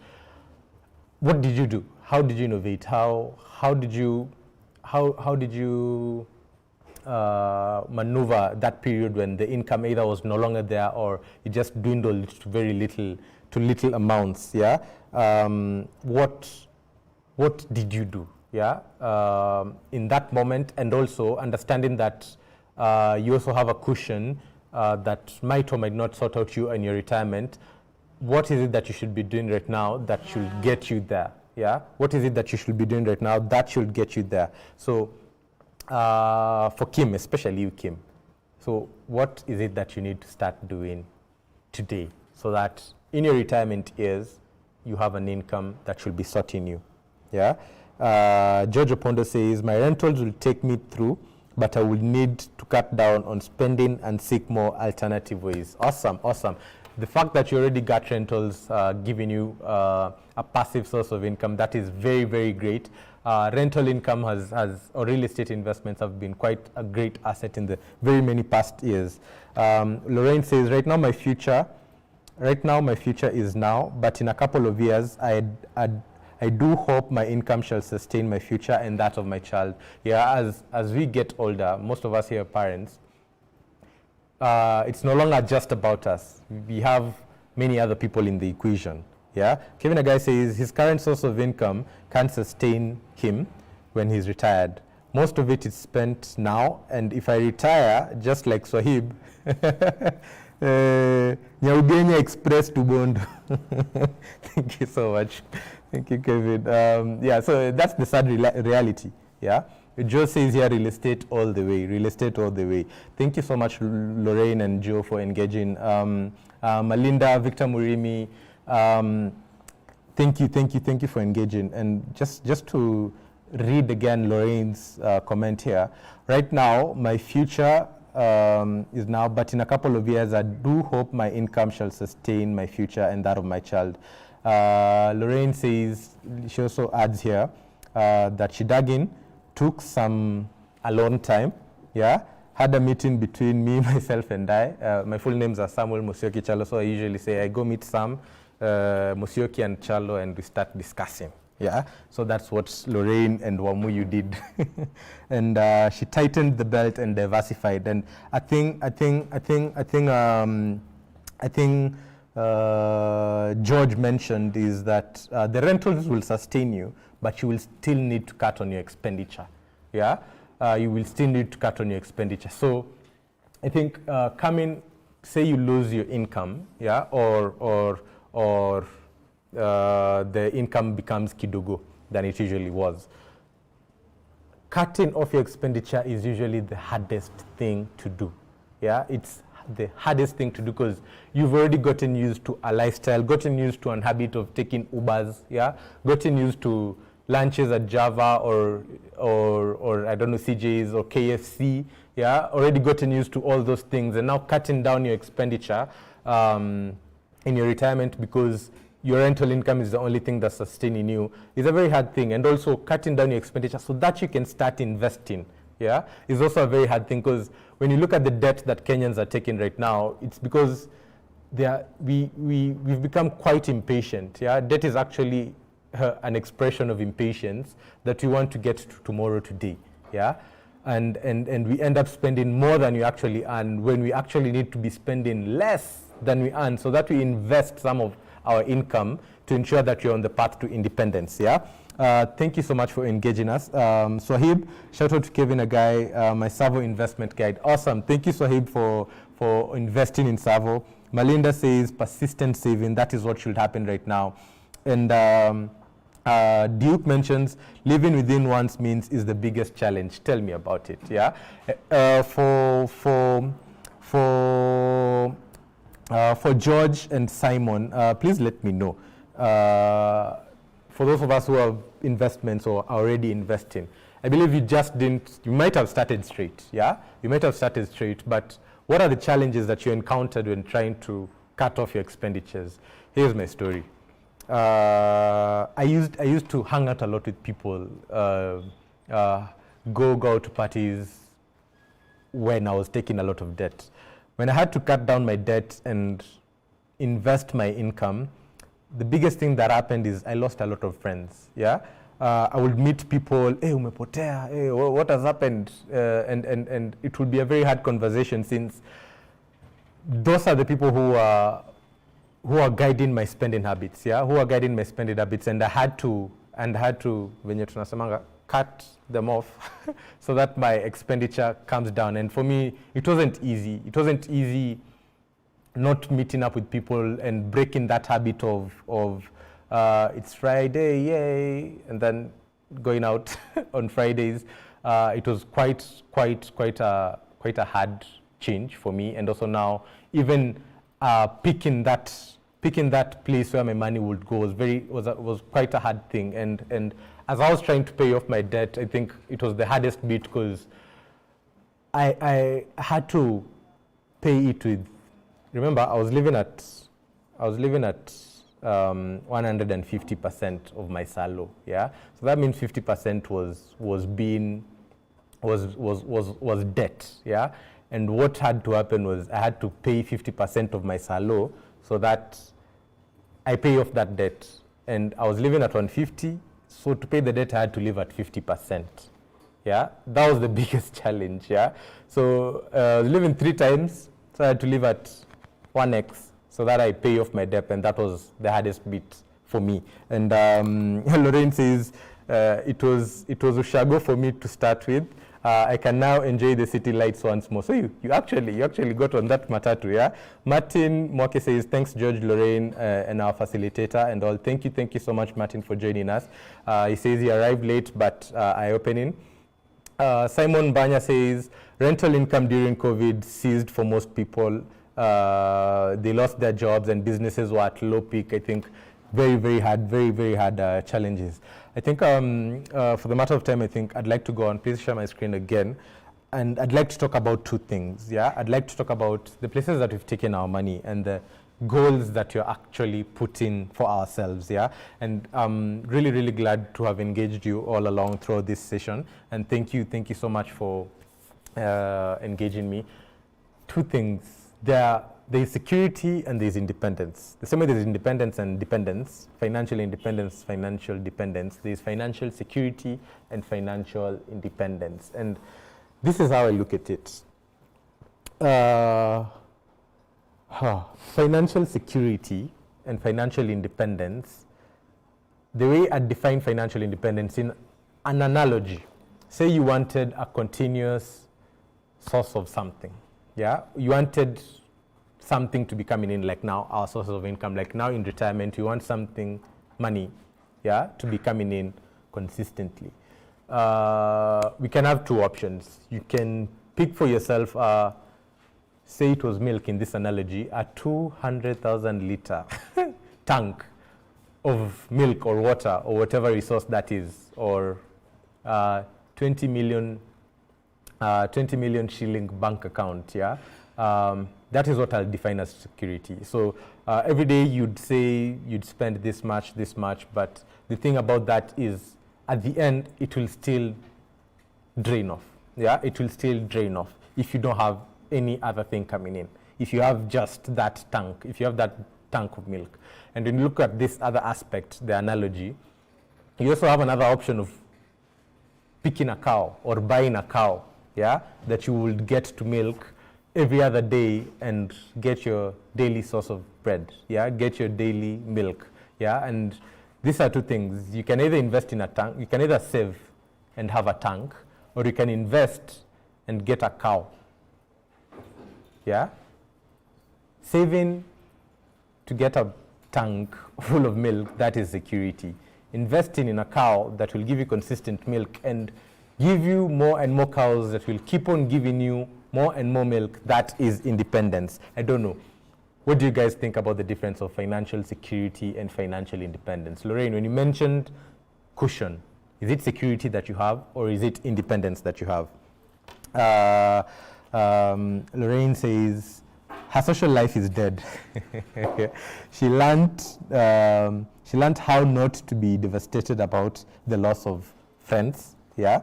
what did you do? How did you innovate? How did you maneuver that period when the income either was no longer there or it just dwindled to very little amounts? Yeah. What did you do? Yeah. In that moment, and also understanding that you also have a cushion that might or might not sort out you in your retirement. What is it that you should be doing right now that should get you there? Yeah. What is it that you should be doing right now that should get you there? So for Kim, especially you, Kim. So what is it that you need to start doing today so that in your retirement years you have an income that should be sorting you? Yeah. George Opondo says, my rentals will take me through, but I will need to cut down on spending and seek more alternative ways. Awesome, awesome. The fact that you already got rentals giving you a passive source of income, that is very, very great. Rental income or real estate investments have been quite a great asset in the very many past years. Lorraine says, right now my future is now, but in a couple of years, I do hope my income shall sustain my future and that of my child. Yeah, as we get older, most of us here are parents, it's no longer just about us. We have many other people in the equation. Yeah, Kevin Agai says his current source of income can't sustain him when he's retired. Most of it is spent now, and if I retire, just like Swahib, Nyaudenya Express to Bond. Thank you so much. Thank you, Kevin. Yeah, so that's the sad reality. Yeah, Joe says here, real estate all the way, real estate all the way. Thank you so much, Lorraine and Joe, for engaging. Melinda, Victor Murimi, thank you for engaging. And just to read again Lorraine's comment here. Right now, my future is now, but in a couple of years, I do hope my income shall sustain my future and that of my child. Lorraine says, she also adds here that she dug in, took some alone time, yeah, had a meeting between me, myself, and I. My full names are Samuel Musyoki Chalo, so I usually say I go meet Sam, Musyoki, and Chalo, and we start discussing. Yeah, so that's what Lorraine and Wamuyu did, and she tightened the belt and diversified. And I think George mentioned is that the rentals will sustain you, but you will still need to cut on your expenditure. Yeah, you will still need to cut on your expenditure. So I think say you lose your income, yeah, or the income becomes kidogo than it usually was. Cutting off your expenditure is usually the hardest thing to do. Yeah, it's the hardest thing to do because you've already gotten used to a lifestyle, gotten used to a habit of taking Ubers, yeah, gotten used to lunches at Java or I don't know, CJ's or KFC, yeah, already gotten used to all those things, and now cutting down your expenditure in your retirement because your rental income is the only thing that's sustaining you is a very hard thing. And also cutting down your expenditure so that you can start investing yeah, is also a very hard thing, because when you look at the debt that Kenyans are taking right now, it's because we've become quite impatient. Yeah, debt is actually an expression of impatience that we want to get to tomorrow today. Yeah, and we end up spending more than we actually earn, when we actually need to be spending less than we earn, so that we invest some of our income to ensure that you're on the path to independence. Yeah. Thank you so much for engaging us. Swahib, shout out to Kevin, a guy, my TSAVO investment guide. Awesome. Thank you, Swahib, for investing in TSAVO. Malinda says persistent saving, that is what should happen right now. And Duke mentions living within one's means is the biggest challenge. Tell me about it. Yeah. For George and Simon, please let me know. For those of us who have investments or are already investing, I believe you might have started straight, yeah? You might have started straight, but what are the challenges that you encountered when trying to cut off your expenditures? Here's my story. I used to hang out a lot with people, go out to parties when I was taking a lot of debt. When I had to cut down my debt and invest my income, the biggest thing that happened is I lost a lot of friends. Yeah, I would meet people. Hey, umepotea. Hey, what has happened? And it would be a very hard conversation, since those are the people who are guiding my spending habits. Yeah, who are guiding my spending habits, and I had to when tunasemanga cut them off so that my expenditure comes down. And for me, it wasn't easy. It wasn't easy not meeting up with people and breaking that habit of it's Friday, yay, and then going out on Fridays. It was quite a hard change for me, and also now even picking that place where my money would go was quite a hard thing. And as I was trying to pay off my debt, I think it was the hardest bit, because I had to pay it with. Remember, I was living at 150% of my salary. Yeah, so that means 50% was debt. Yeah, and what had to happen was I had to pay 50% of my salary so that I pay off that debt. And I was living at 150, so to pay the debt I had to live at 50%. Yeah, that was the biggest challenge. Yeah, so I was living 3 times, so I had to live at 1x so that I pay off my debt, and that was the hardest bit for me. And Lorraine says it was Ushago for me to start with. I can now enjoy the city lights once more. So you actually got on that matatu, yeah? Martin Mwake says, thanks George, Lorraine, and our facilitator and all. Thank you so much, Martin, for joining us. He says he arrived late, but eye-opening. Simon Banya says, rental income during COVID ceased for most people. They lost their jobs and businesses were at low peak. I think very hard challenges. I think for the matter of time, I think I'd like to go on. Please share my screen again. And I'd like to talk about 2 things. Yeah, I'd like to talk about the places that we've taken our money and the goals that you're actually putting for ourselves. Yeah, and I'm really glad to have engaged you all along throughout this session. And thank you so much for engaging me. 2 things. There's security and there's independence. The same way there's independence and dependence, financial independence, financial dependence, there's financial security and financial independence. And this is how I look at it. Financial security and financial independence, the way I define financial independence in an analogy, say you wanted a continuous source of something. Yeah, you wanted something to be coming in, like now our sources of income, like now in retirement, you want something, money, yeah, to be coming in consistently. We can have 2 options. You can pick for yourself, say it was milk in this analogy, a 200,000 liter tank of milk or water or whatever resource that is, or 20 million shilling bank account. Yeah, that is what I'll define as security. So every day you'd say you'd spend this much, but the thing about that is at the end it will still drain off. yeah, it will still drain off if you don't have any other thing coming in. If you have just that tank, if you have that tank of milk. And when you look at this other aspect, the analogy, you also have another option of picking a cow or buying a cow, yeah, that you will get to milk every other day and get your daily source of bread, yeah, get your daily milk, yeah. And these are two things. You can either invest in a tank, you can either save and have a tank, or you can invest and get a cow, yeah. Saving to get a tank full of milk, that is security. Investing in a cow that will give you consistent milk and give you more and more cows that will keep on giving you more and more milk, that is independence. I don't know. What do you guys think about the difference of financial security and financial independence? Lorraine, when you mentioned cushion, is it security that you have or is it independence that you have? Lorraine says, her social life is dead. She learned how not to be devastated about the loss of friends. Yeah,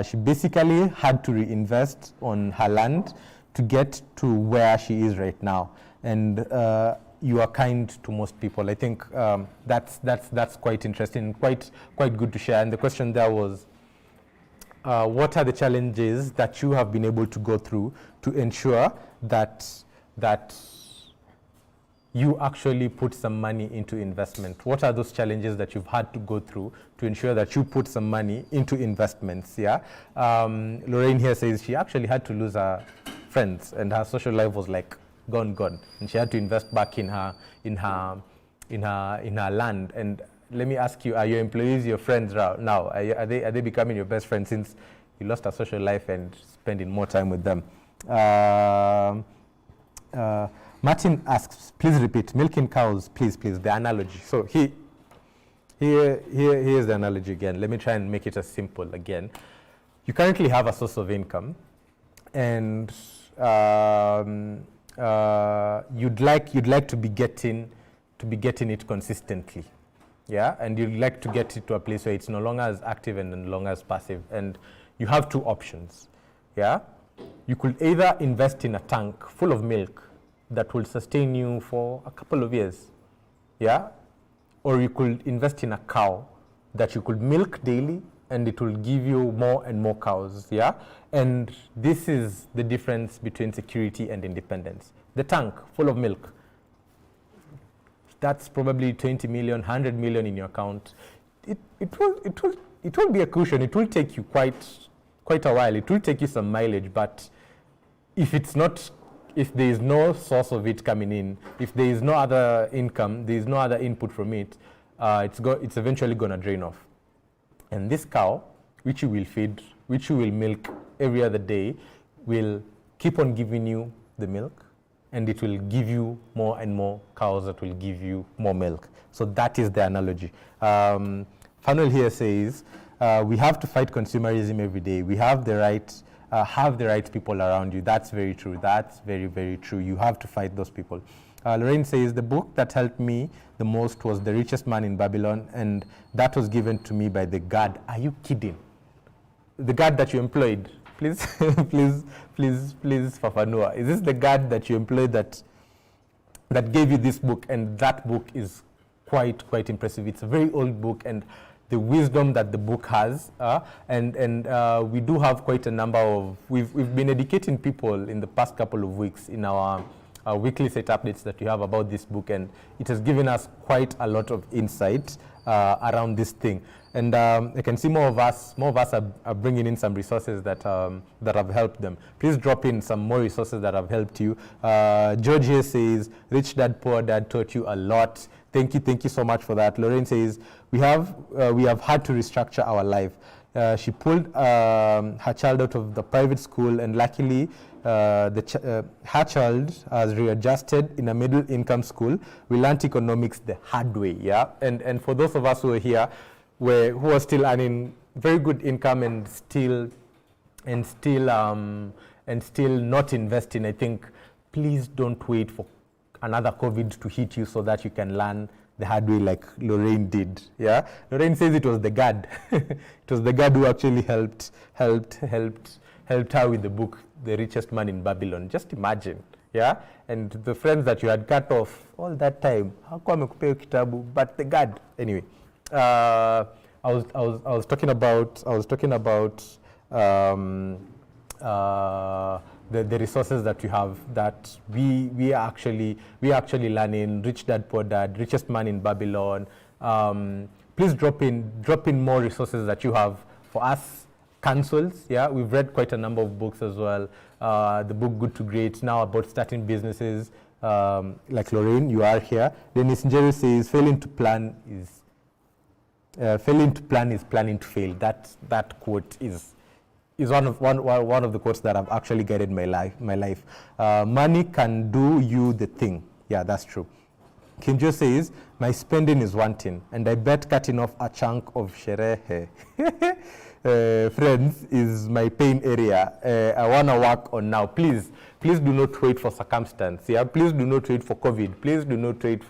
she basically had to reinvest on her land to get to where she is right now. And you are kind to most people. I think that's quite interesting, quite good to share. And the question there was, what are the challenges that you have been able to go through to ensure that you actually put some money into investment? What are those challenges that you've had to go through to ensure that you put some money into investments? Yeah, Lorraine here says she actually had to lose her friends and her social life was like gone, and she had to invest back in her land. And let me ask you, are your employees your friends now? Are they becoming your best friends since you lost a social life and spending more time with them? Martin asks, please repeat, milking cows, please, the analogy. So here's the analogy again. Let me try and make it as simple again. You currently have a source of income, and you'd like to be getting it consistently, yeah, and you'd like to get it to a place where it's no longer as active and no longer as passive. And you have two options, yeah. You could either invest in a tank full of milk that will sustain you for a couple of years, yeah, or you could invest in a cow that you could milk daily and it will give you more and more cows, yeah. And this is the difference between security and independence. The tank full of milk, that's probably 20 million, 100 million in your account. It will be a cushion. It will take you quite a while. It will take you some mileage, but if there is no source of it coming in, if there is no other income, there is no other input from it, it's eventually going to drain off. And this cow, which you will feed, which you will milk every other day, will keep on giving you the milk, and it will give you more and more cows that will give you more milk. So that is the analogy. Funnel here says, we have to fight consumerism every day. We have the right people around you. That's very true. That's very, very true. You have to fight those people. Lorraine says, the book that helped me the most was The Richest Man in Babylon, and that was given to me by the guard. Are you kidding? The guard that you employed, please, please, Fafanua. Is this the guard that you employed that gave you this book? And that book is quite impressive. It's a very old book, and the wisdom that the book has, and we do have quite a number of, we've been educating people in the past couple of weeks in our weekly set updates that we have about this book, and it has given us quite a lot of insight around this thing. And I can see more of us are bringing in some resources that have helped them. Please drop in some more resources that have helped you. George here says, Rich Dad, Poor Dad taught you a lot. Thank you so much for that. Lorraine says, we have had to restructure our life. She pulled her child out of the private school, and luckily her child has readjusted in a middle income school. We learned economics the hard way, yeah. And for those of us who are here, who are still earning very good income and still not investing, I think please don't wait for another COVID to hit you so that you can learn the hard way like Lorraine did. Yeah, Lorraine says it was the God. It was the God who actually helped her with the book, The Richest Man in Babylon. Just imagine. Yeah, and the friends that you had cut off all that time, how come kitabu? But the God. Anyway, I was talking about the resources that you have, that we are actually learning. Rich Dad Poor Dad, Richest Man in Babylon. Please drop in more resources that you have for us. Counsels, yeah, we've read quite a number of books as well. The book Good to Great, now about starting businesses. Like Lorraine, you are here. Dennis Njeri says failing to plan is planning to fail. That quote is one of the quotes that have actually guided my life. Money can do you the thing. Yeah, that's true. Kinjo says, my spending is wanting, and I bet cutting off a chunk of sherehe friends is my pain area. I want to work on now. Please do not wait for circumstance. Yeah, please do not wait for COVID. Please do not wait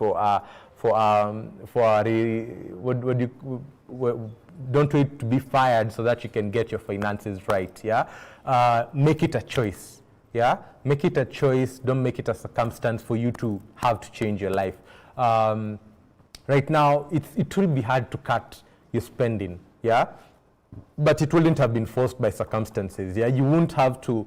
don't wait to be fired so that you can get your finances right. Yeah, make it a choice. Yeah, make it a choice. Don't make it a circumstance for you to have to change your life. Right now, it will be hard to cut your spending. Yeah. But it wouldn't have been forced by circumstances. Yeah, you won't have to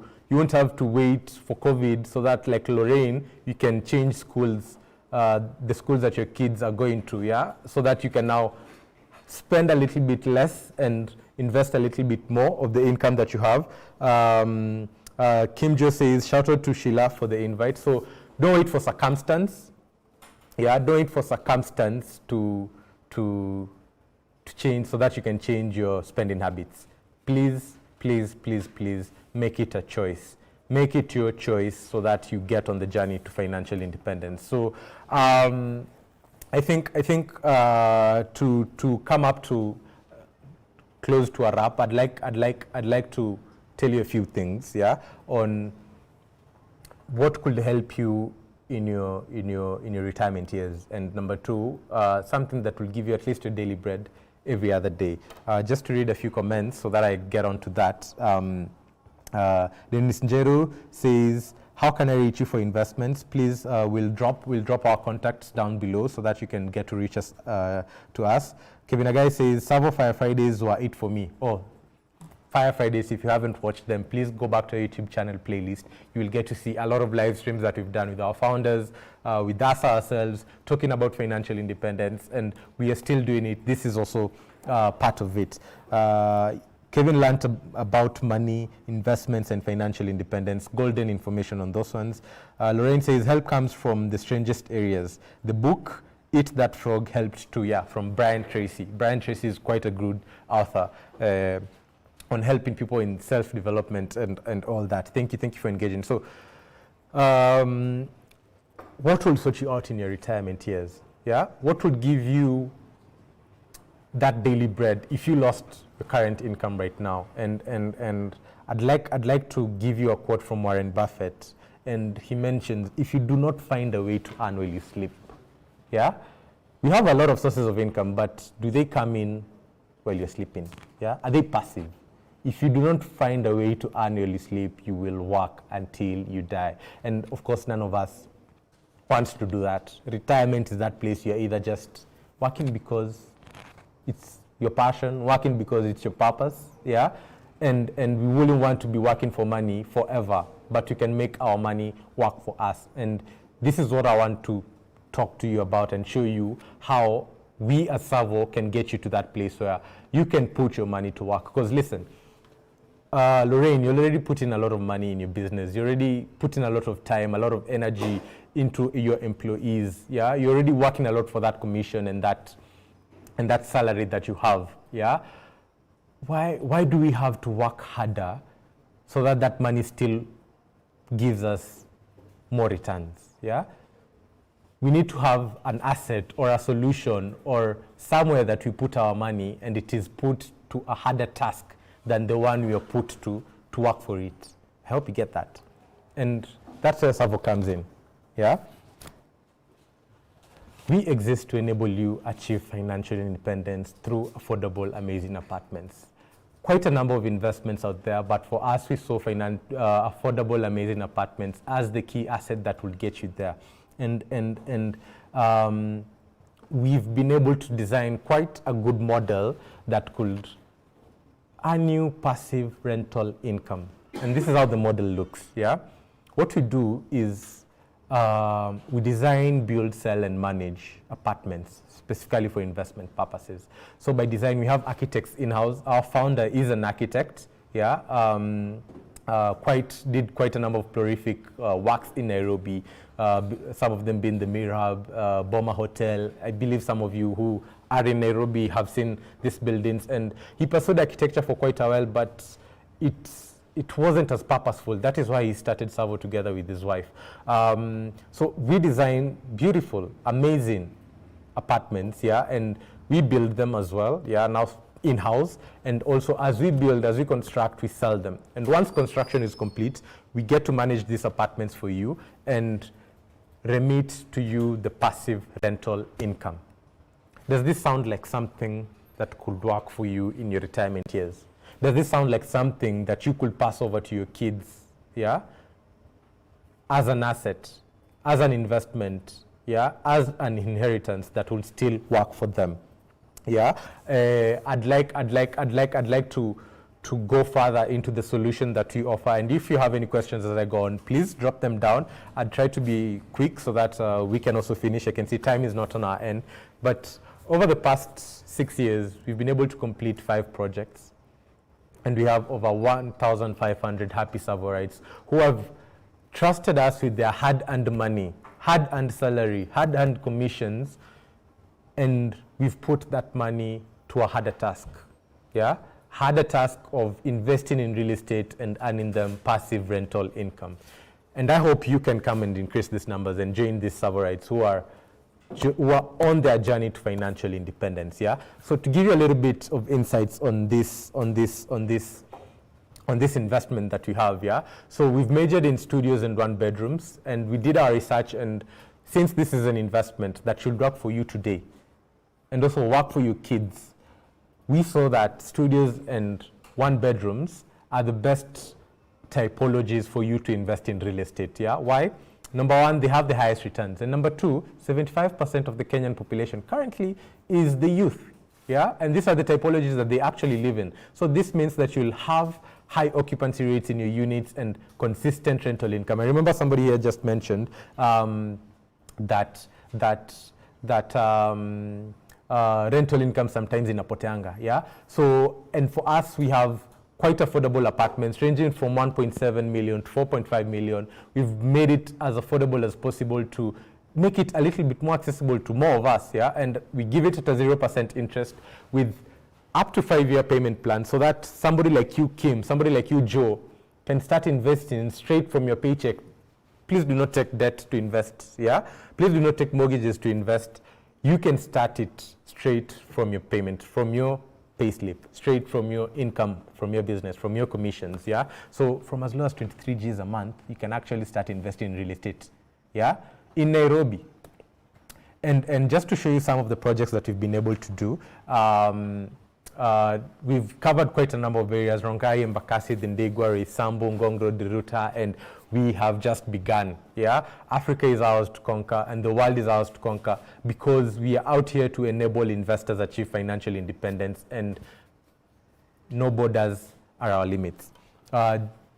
wait for COVID so that, like Lorraine, you can change schools, the schools that your kids are going to. Yeah, so that you can now spend a little bit less and invest a little bit more of the income that you have. Kim Jo says, shout out to Sheila for the invite. So don't wait for circumstance. Yeah, don't wait for circumstance to change so that you can change your spending habits. Please make it a choice. Make it your choice so that you get on the journey to financial independence. So I think to come up to close to a wrap, I'd like to tell you a few things, yeah, on what could help you in your retirement years, and number two, something that will give you at least your daily bread every other day. Just to read a few comments so that I get onto that. Dennis Njeru says, how can I reach you for investments? Please, we'll drop our contacts down below so that you can get to reach us to us. Kevin Agai says, TSAVO Fire Fridays were it for me. Oh, Fire Fridays, if you haven't watched them, please go back to our YouTube channel playlist. You will get to see a lot of live streams that we've done with our founders, with us ourselves, talking about financial independence, and we are still doing it. This is also part of it. Kevin learned about money, investments, and financial independence. Golden information on those ones. Lorraine says, help comes from the strangest areas. The book, Eat That Frog, helped too. Yeah, from Brian Tracy. Brian Tracy is quite a good author on helping people in self-development and all that. Thank you for engaging. So, what will sort you out in your retirement years? Yeah, what would give you that daily bread if you lost your current income right now? And I'd like to give you a quote from Warren Buffett, and he mentions, if you do not find a way to earn while you sleep, yeah, we have a lot of sources of income, but do they come in while you're sleeping? Yeah, are they passive? If you do not find a way to earn while you sleep, you will work until you die. And of course, none of us wants to do that. Retirement is that place you're either just working because it's your passion, working because it's your purpose, yeah? And we wouldn't want to be working for money forever, but we can make our money work for us. And this is what I want to talk to you about and show you how we as TSAVO can get you to that place where you can put your money to work. Because listen, Lorraine, you're already putting a lot of money in your business. You're already putting a lot of time, a lot of energy into your employees. Yeah, you're already working a lot for that commission and that salary that you have. Yeah, why do we have to work harder so that money still gives us more returns? Yeah, we need to have an asset or a solution or somewhere that we put our money, and it is put to a harder task than the one we are put to work for it. I hope you get that. And that's where TSAVO comes in. Yeah? We exist to enable you achieve financial independence through affordable, amazing apartments. Quite a number of investments out there, but for us, we saw affordable, amazing apartments as the key asset that will get you there. And we've been able to design quite a good model that could earn you passive rental income. And this is how the model looks, yeah? What we do is we design, build, sell, and manage apartments specifically for investment purposes. So by design, we have architects in-house. Our founder is an architect, yeah? Did quite a number of prolific works in Nairobi, some of them being the Mirab, Boma Hotel. I believe some of you who are in Nairobi have seen these buildings, and he pursued architecture for quite a while, but it wasn't as purposeful. That is why he started TSAVO together with his wife. So we design beautiful, amazing apartments, yeah, and we build them as well, yeah, now in-house, and also as we build, as we construct, we sell them. And once construction is complete, we get to manage these apartments for you and remit to you the passive rental income. Does this sound like something that could work for you in your retirement years? Does this sound like something that you could pass over to your kids, yeah, as an asset, as an investment, yeah, as an inheritance that will still work for them? Yeah, I'd like to go further into the solution that we offer. And if you have any questions as I go on, please drop them down. I'd try to be quick so that we can also finish. I can see time is not on our end. But over the past 6 years, we've been able to complete 5 projects. And we have over 1,500 happy TSAVOites who have trusted us with their hard-earned money, hard-earned salary, hard-earned commissions, and we've put that money to a harder task, yeah? Harder task of investing in real estate and earning them passive rental income. And I hope you can come and increase these numbers and join these TSAVOites who are on their journey to financial independence, yeah? So to give you a little bit of insights on this investment that we have, yeah? So we've measured in studios and 1 bedrooms, and we did our research, and since this is an investment that should work for you today, and also work for your kids, we saw that studios and 1 bedrooms are the best typologies for you to invest in real estate, yeah? Why? Number 1, they have the highest returns. And number 2, 75% of the Kenyan population currently is the youth, yeah? And these are the typologies that they actually live in. So this means that you'll have high occupancy rates in your units and consistent rental income. I remember somebody here just mentioned that rental income sometimes inapoteanga, yeah? So, and for us, we have quite affordable apartments ranging from 1.7 million to 4.5 million. We've made it as affordable as possible to make it a little bit more accessible to more of us, yeah? And we give it at a 0% interest with up to 5-year payment plan, so that somebody like you, Kim, somebody like you, Joe, can start investing straight from your paycheck. Please do not take debt to invest, yeah? Please do not take mortgages to invest. You can start it straight from your payment, from your payslip, straight from your income, from your business, from your commissions, yeah? So from as low as 23 Gs a month, you can actually start investing in real estate, yeah? In Nairobi. And just to show you some of the projects that we've been able to do, we've covered quite a number of areas: Rongai, Embakasi, Dindegwa, Sambu, Ngongro, Diruta, and we have just begun, yeah? Africa is ours to conquer, and the world is ours to conquer, because we are out here to enable investors achieve financial independence, and no borders are our limits.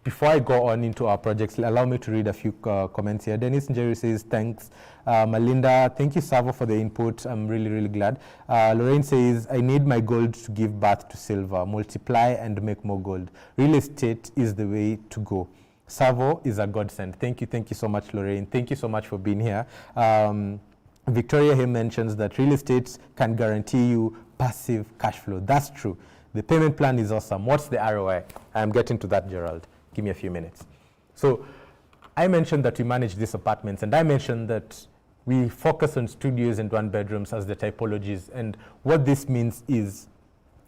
Before I go on into our projects, allow me to read a few comments here. Dennis Njeri says, thanks. Melinda, thank you, Savo, for the input. I'm really, really glad. Lorraine says, I need my gold to give birth to silver, multiply and make more gold. Real estate is the way to go. Savo is a godsend. Thank you so much, Lorraine. Thank you so much for being here. Victoria here mentions that real estate can guarantee you passive cash flow. That's true. The payment plan is awesome. What's the ROI? I'm getting to that, Gerald. Give me a few minutes. So I mentioned that we manage these apartments, and I mentioned that we focus on studios and 1 bedrooms as the typologies. And what this means is,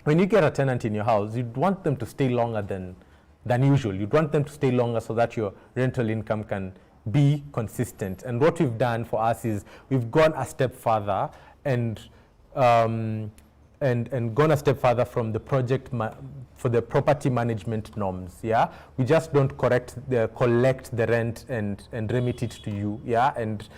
when you get a tenant in your house, you'd want them to stay longer than usual. You'd want them to stay longer so that your rental income can be consistent. And what we've done for us is we've gone a step further and gone a step further from the for the property management norms. Yeah, we just don't collect the rent and remit it to you. Yeah, and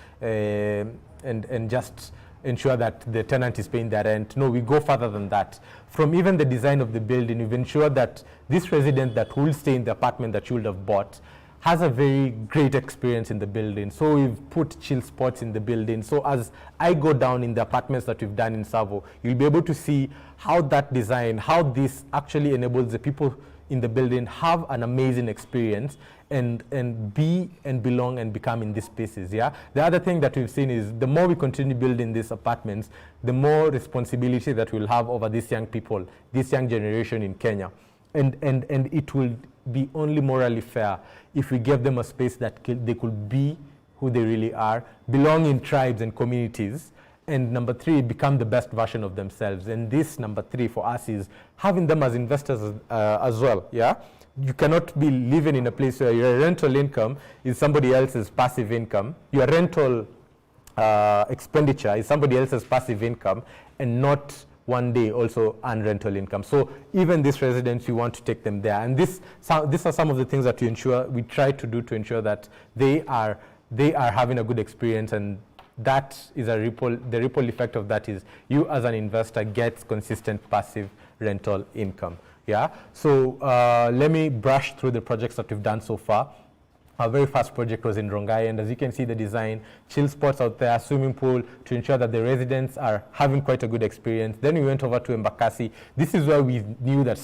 just ensure that the tenant is paying their rent. No, we go further than that. From even the design of the building, we've ensured that this resident that will stay in the apartment that you would have bought has a very great experience in the building. So we've put chill spots in the building. So as I go down in the apartments that we've done in TSAVO, you'll be able to see how that design, how this actually enables the people in the building have an amazing experience and be and belong and become in these spaces. Yeah. The other thing that we've seen is the more we continue building these apartments, the more responsibility that we'll have over these young people, this young generation in Kenya, and it will be only morally fair if we give them a space that they could be who they really are, belong in tribes and communities, and number three, become the best version of themselves. And this, number three, for us is having them as investors as well. Yeah, you cannot be living in a place where your rental income is somebody else's passive income, your rental expenditure is somebody else's passive income, and not one day also earn rental income. So even these residents, you want to take them there. And these are some of the things that we try to do to ensure that they are having a good experience, and that is the ripple effect of that is you as an investor gets consistent passive rental income. Yeah. So let me brush through the projects that we've done so far. Our very first project was in Rongai, and as you can see the design, chill spots out there, swimming pool to ensure that the residents are having quite a good experience. Then we went over to Embakasi. This is where we knew that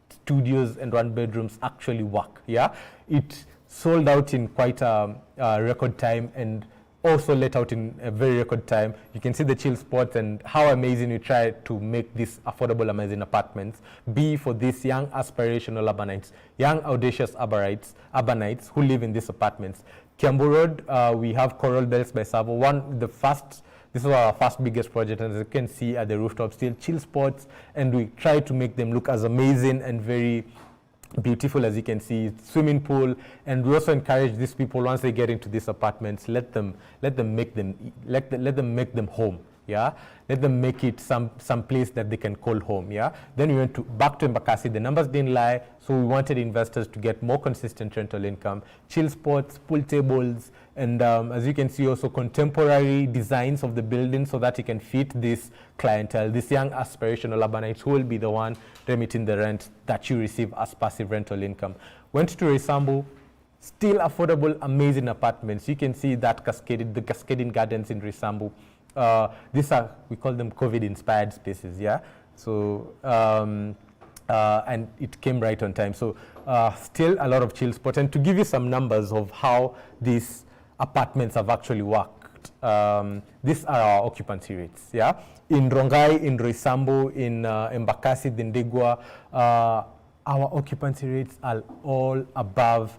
studios and one bedrooms actually work. Yeah, it sold out in quite a record time and also let out in a very record time. You can see the chill spots and how amazing we try to make these affordable, amazing apartments be for these young aspirational urbanites, young audacious urbanites who live in these apartments. Kiambu Road, we have Coral Bells by TSAVO. This is our first biggest project, and as you can see at the rooftop, still chill spots, and we try to make them look as amazing and very beautiful as you can see. Swimming pool, and we also encourage these people once they get into these apartments, let them make them home. Yeah, let them make it some place that they can call home. Yeah. Then we went back to Embakasi. The numbers didn't lie, so we wanted investors to get more consistent rental income, chill spots, pool tables, and as you can see also contemporary designs of the building so that it can fit this clientele, this young aspirational urbanites who will be the one remitting the rent that you receive as passive rental income. Went to Resambu, still affordable, amazing apartments. You can see that the cascading gardens in Resambu. We call them COVID-inspired spaces, yeah? So, and it came right on time. So, still a lot of chill spots. And to give you some numbers of how these apartments have actually worked, these are our occupancy rates, yeah? In Rongai, in Resambu, in Embakasi, Dindigwa, our occupancy rates are all above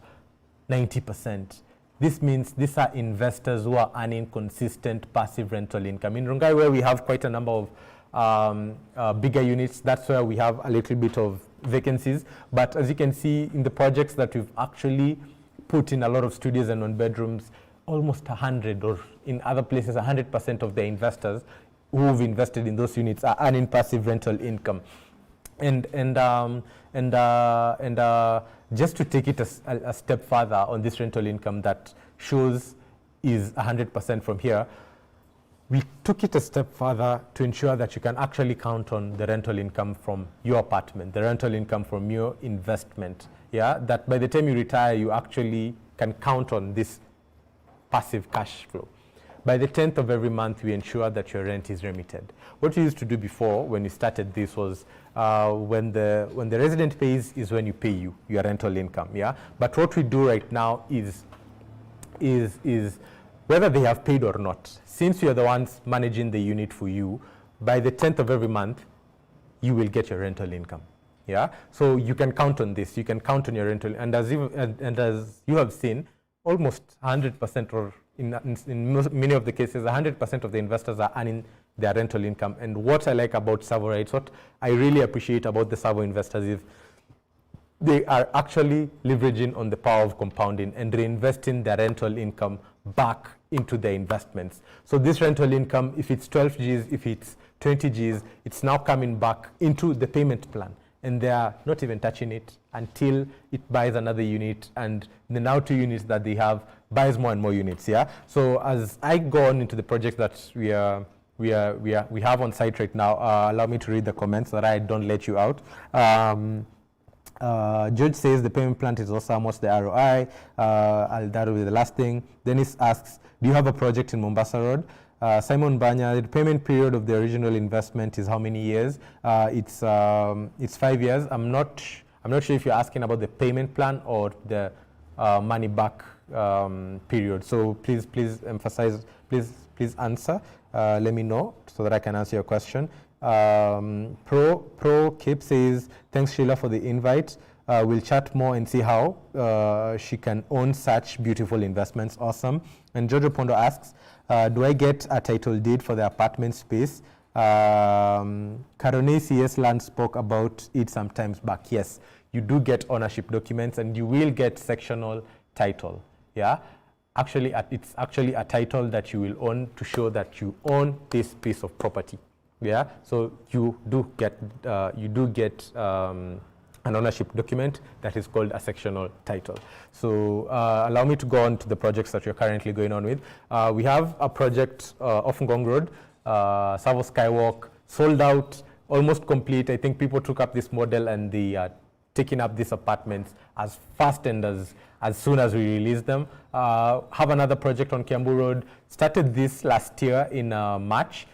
90%. This means these are investors who are earning consistent passive rental income. In Rongai, where we have quite a number of bigger units, that's where we have a little bit of vacancies. But as you can see in the projects that we've actually put in a lot of studios and one bedrooms, almost 100, or in other places 100% of the investors who've invested in those units are earning passive rental income. And just to take it a step further on this rental income that shows is 100% from here, we took it a step further to ensure that you can actually count on the rental income from your apartment, the rental income from your investment. Yeah, that by the time you retire, you actually can count on this passive cash flow. By the 10th of every month, we ensure that your rent is remitted. What we used to do before, when we started this, was when the resident pays is when you pay your rental income. Yeah. But what we do right now is whether they have paid or not. Since you are the ones managing the unit for you, by the 10th of every month, you will get your rental income. Yeah. So you can count on this. You can count on your rental, and as you have seen, almost 100%, or in many of the cases, 100% of the investors are earning their rental income. And what I like about TSAVO, right, what I really appreciate about the TSAVO investors is they are actually leveraging on the power of compounding and reinvesting their rental income back into their investments. So this rental income, if it's 12 Gs, if it's 20 Gs, it's now coming back into the payment plan, and they are not even touching it until it buys another unit, and the now 2 units that they have buys more and more units. Yeah. So as I go on into the project that we have on site right now, allow me to read the comments so that I don't let you out. George says the payment plan is awesome. What's the ROI? That will be the last thing. Dennis asks, do you have a project in Mombasa Road? Simon Banya, the payment period of the original investment is how many years? It's 5 years. I'm not sure if you're asking about the payment plan or the money back period. So please emphasize. Please answer. Let me know so that I can answer your question. Pro Kip says, thanks Sheila for the invite. We'll chat more and see how she can own such beautiful investments. Awesome. And Jojo Pondo asks, do I get a title deed for the apartment space? Karone CS Land spoke about it sometimes back. Yes, you do get ownership documents and you will get sectional title. Yeah. Actually, it's actually a title that you will own to show that you own this piece of property. Yeah, so you do get an ownership document that is called a sectional title. So allow me to go on to the projects that we're currently going on with. We have a project off Ngong Road, TSAVO Skywalk, sold out, almost complete. I think people took up this model and they are taking up these apartments as fast and as soon as we release them. Have another project on Kiambu Road, started this last year in March.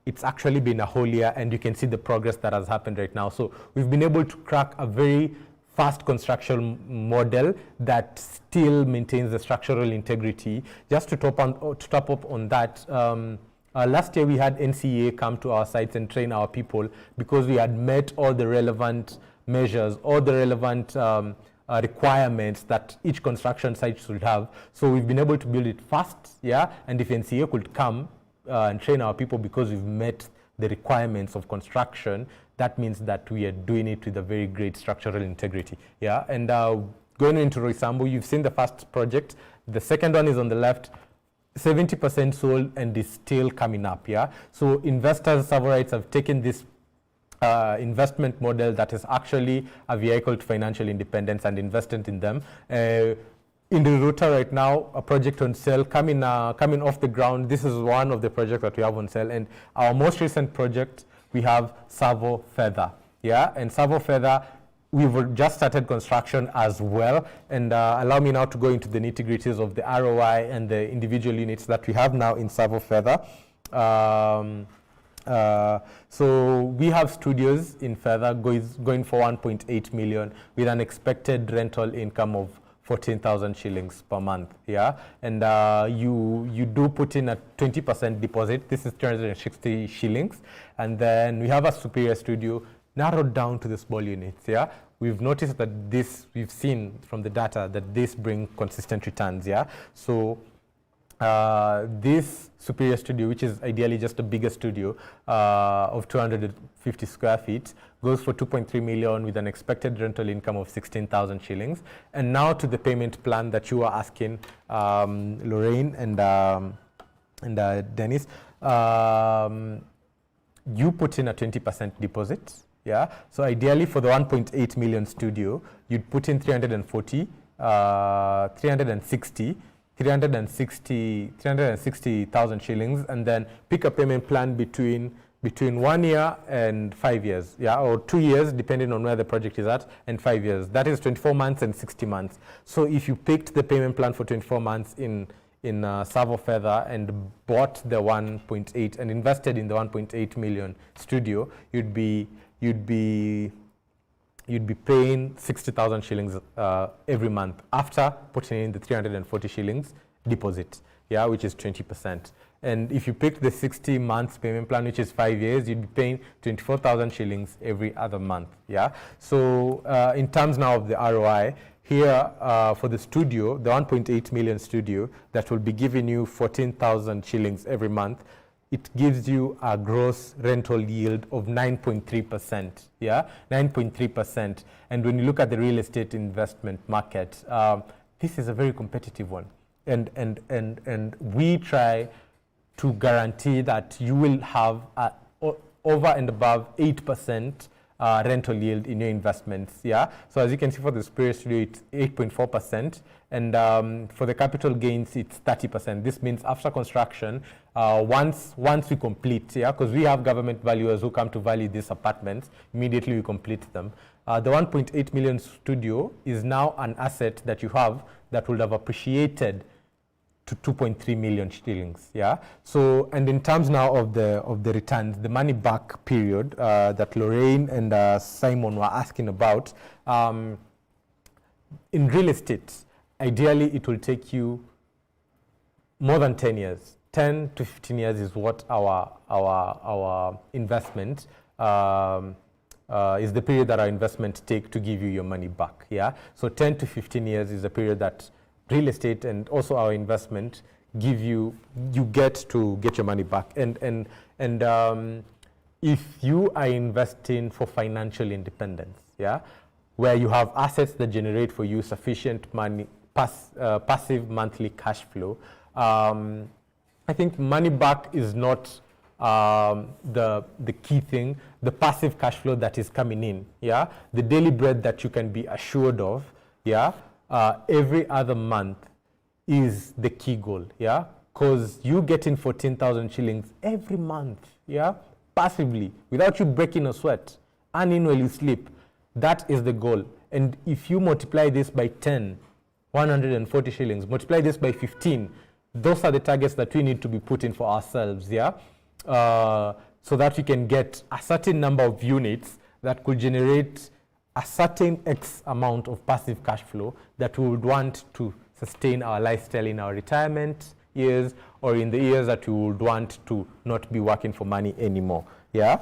It's actually been a whole year, and you can see the progress that has happened right now. So we've been able to crack a very fast construction model that still maintains the structural integrity. Just to top up on that, last year we had NCA come to our sites and train our people because we had met all the relevant measures, all the relevant requirements that each construction site should have. So we've been able to build it fast, yeah. And if NCA could come and train our people because we've met the requirements of construction, that means that we are doing it with a very great structural integrity. Yeah, and going into Roysambu, you've seen the first project. The second one is on the left, 70% sold and is still coming up. Yeah, so investors, Savorites have taken this investment model that is actually a vehicle to financial independence and invested in them. In the router right now, a project on sale coming off the ground. This is one of the projects that we have on sale, and our most recent project we have TSAVO Feather. Yeah, and TSAVO Feather, we've just started construction as well. And allow me now to go into the nitty-gritties of the ROI and the individual units that we have now in TSAVO Feather. So we have studios in Feather going for 1.8 million with an expected rental income of 14,000 shillings per month. Yeah, and you do put in a 20% deposit. This is 360 shillings, and then we have a superior studio narrowed down to the small units. Yeah, we've noticed that we've seen from the data that this bring consistent returns. Yeah, so this superior studio, which is ideally just a bigger studio of 250 square feet, goes for 2.3 million with an expected rental income of 16,000 shillings. And now to the payment plan that you are asking, Lorraine and Dennis. You put in a 20% deposit. Yeah, so ideally for the 1.8 million studio, you'd put in 360,000 shillings, and then pick a payment plan between 1 year and 5 years, yeah, or 2 years, depending on where the project is at, and 5 years. That is 24 months and 60 months. So if you picked the payment plan for 24 months in TSAVO Feather and bought the 1.8 and invested in the 1.8 million studio, you'd be paying 60,000 shillings every month after putting in the 340 shillings deposit, yeah, which is 20%. And if you pick the 60 months payment plan, which is 5 years, you'd be paying 24,000 shillings every other month. Yeah. So in terms now of the ROI, here for the studio, the 1.8 million studio that will be giving you 14,000 shillings every month, it gives you a gross rental yield of 9.3%. Yeah, 9.3%. And when you look at the real estate investment market, this is a very competitive one. And we try to guarantee that you will have over and above 8% rental yield in your investments. Yeah. So as you can see for the Superior Studio, it's 8.4%, and for the capital gains, it's 30%. This means after construction, once we complete, yeah, because we have government valuers who come to value these apartments, immediately we complete them. The 1.8 million studio is now an asset that you have that would have appreciated to 2.3 million shillings. Yeah. So, and in terms now of the returns, the money back period that Lorraine and Simon were asking about, in real estate, ideally it will take you more than 10 years. 10 to 15 years is what our investment is the period that our investment take to give you your money back. Yeah. So 10 to 15 years is the period that real estate and also our investment give you get to get your money back. And if you are investing for financial independence, yeah, where you have assets that generate for you sufficient money, passive monthly cash flow, I think money back is not the key thing. The passive cash flow that is coming in, yeah, the daily bread that you can be assured of, yeah, every other month is the key goal, yeah, because you getting 14,000 shillings every month, yeah, passively, without you breaking a sweat, earning while you sleep. That is the goal. And if you multiply this by 10, 140 shillings, multiply this by 15, those are the targets that we need to be putting for ourselves, yeah, so that we can get a certain number of units that could generate a certain X amount of passive cash flow that we would want to sustain our lifestyle in our retirement years or in the years that we would want to not be working for money anymore. Yeah.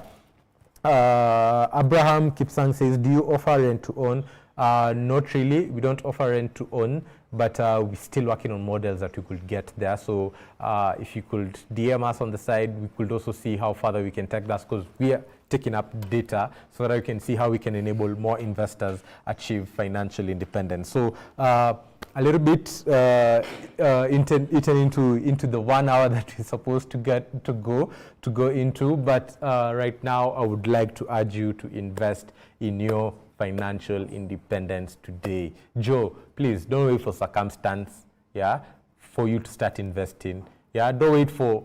Abraham Kipsang says, do you offer rent to own? Not really. We don't offer rent to own, but we're still working on models that we could get there. So if you could DM us on the side, we could also see how further we can take that, because we are taking up data so that we can see how we can enable more investors achieve financial independence. So a little bit eaten into the 1 hour that we're supposed to go into, but right now I would like to urge you to invest in your financial independence today. Joe, please don't wait for circumstance, yeah, for you to start investing. Yeah, don't wait for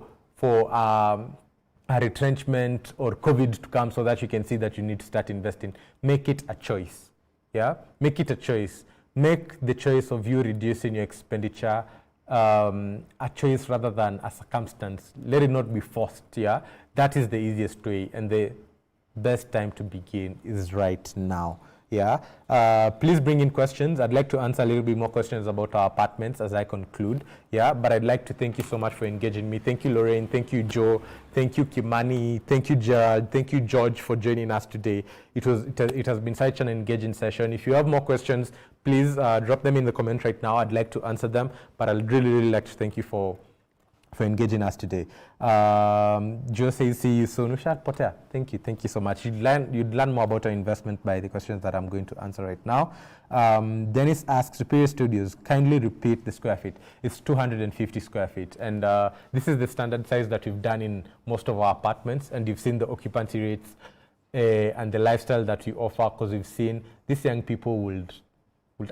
a retrenchment or COVID to come so that you can see that you need to start investing. Make it a choice. Yeah, make it a choice. Make the choice of you reducing your expenditure a choice rather than a circumstance. Let it not be forced. Yeah, that is the easiest way, and the best time to begin is right now. Yeah. Please bring in questions. I'd like to answer a little bit more questions about our apartments as I conclude. Yeah. But I'd like to thank you so much for engaging me. Thank you, Lorraine. Thank you, Joe. Thank you, Kimani. Thank you, Gerald. Thank you, George, for joining us today. It has been such an engaging session. If you have more questions, please drop them in the comment right now. I'd like to answer them. But I'd really like to thank you for engaging us today. Joe says, see you soon. Ushad Potter, thank you so much. You'd learn more about our investment by the questions that I'm going to answer right now. Dennis asks, Superior Studios, kindly repeat the square feet. It's 250 square feet. And this is the standard size that we've done in most of our apartments. And you've seen the occupancy rates and the lifestyle that we offer, because we've seen these young people would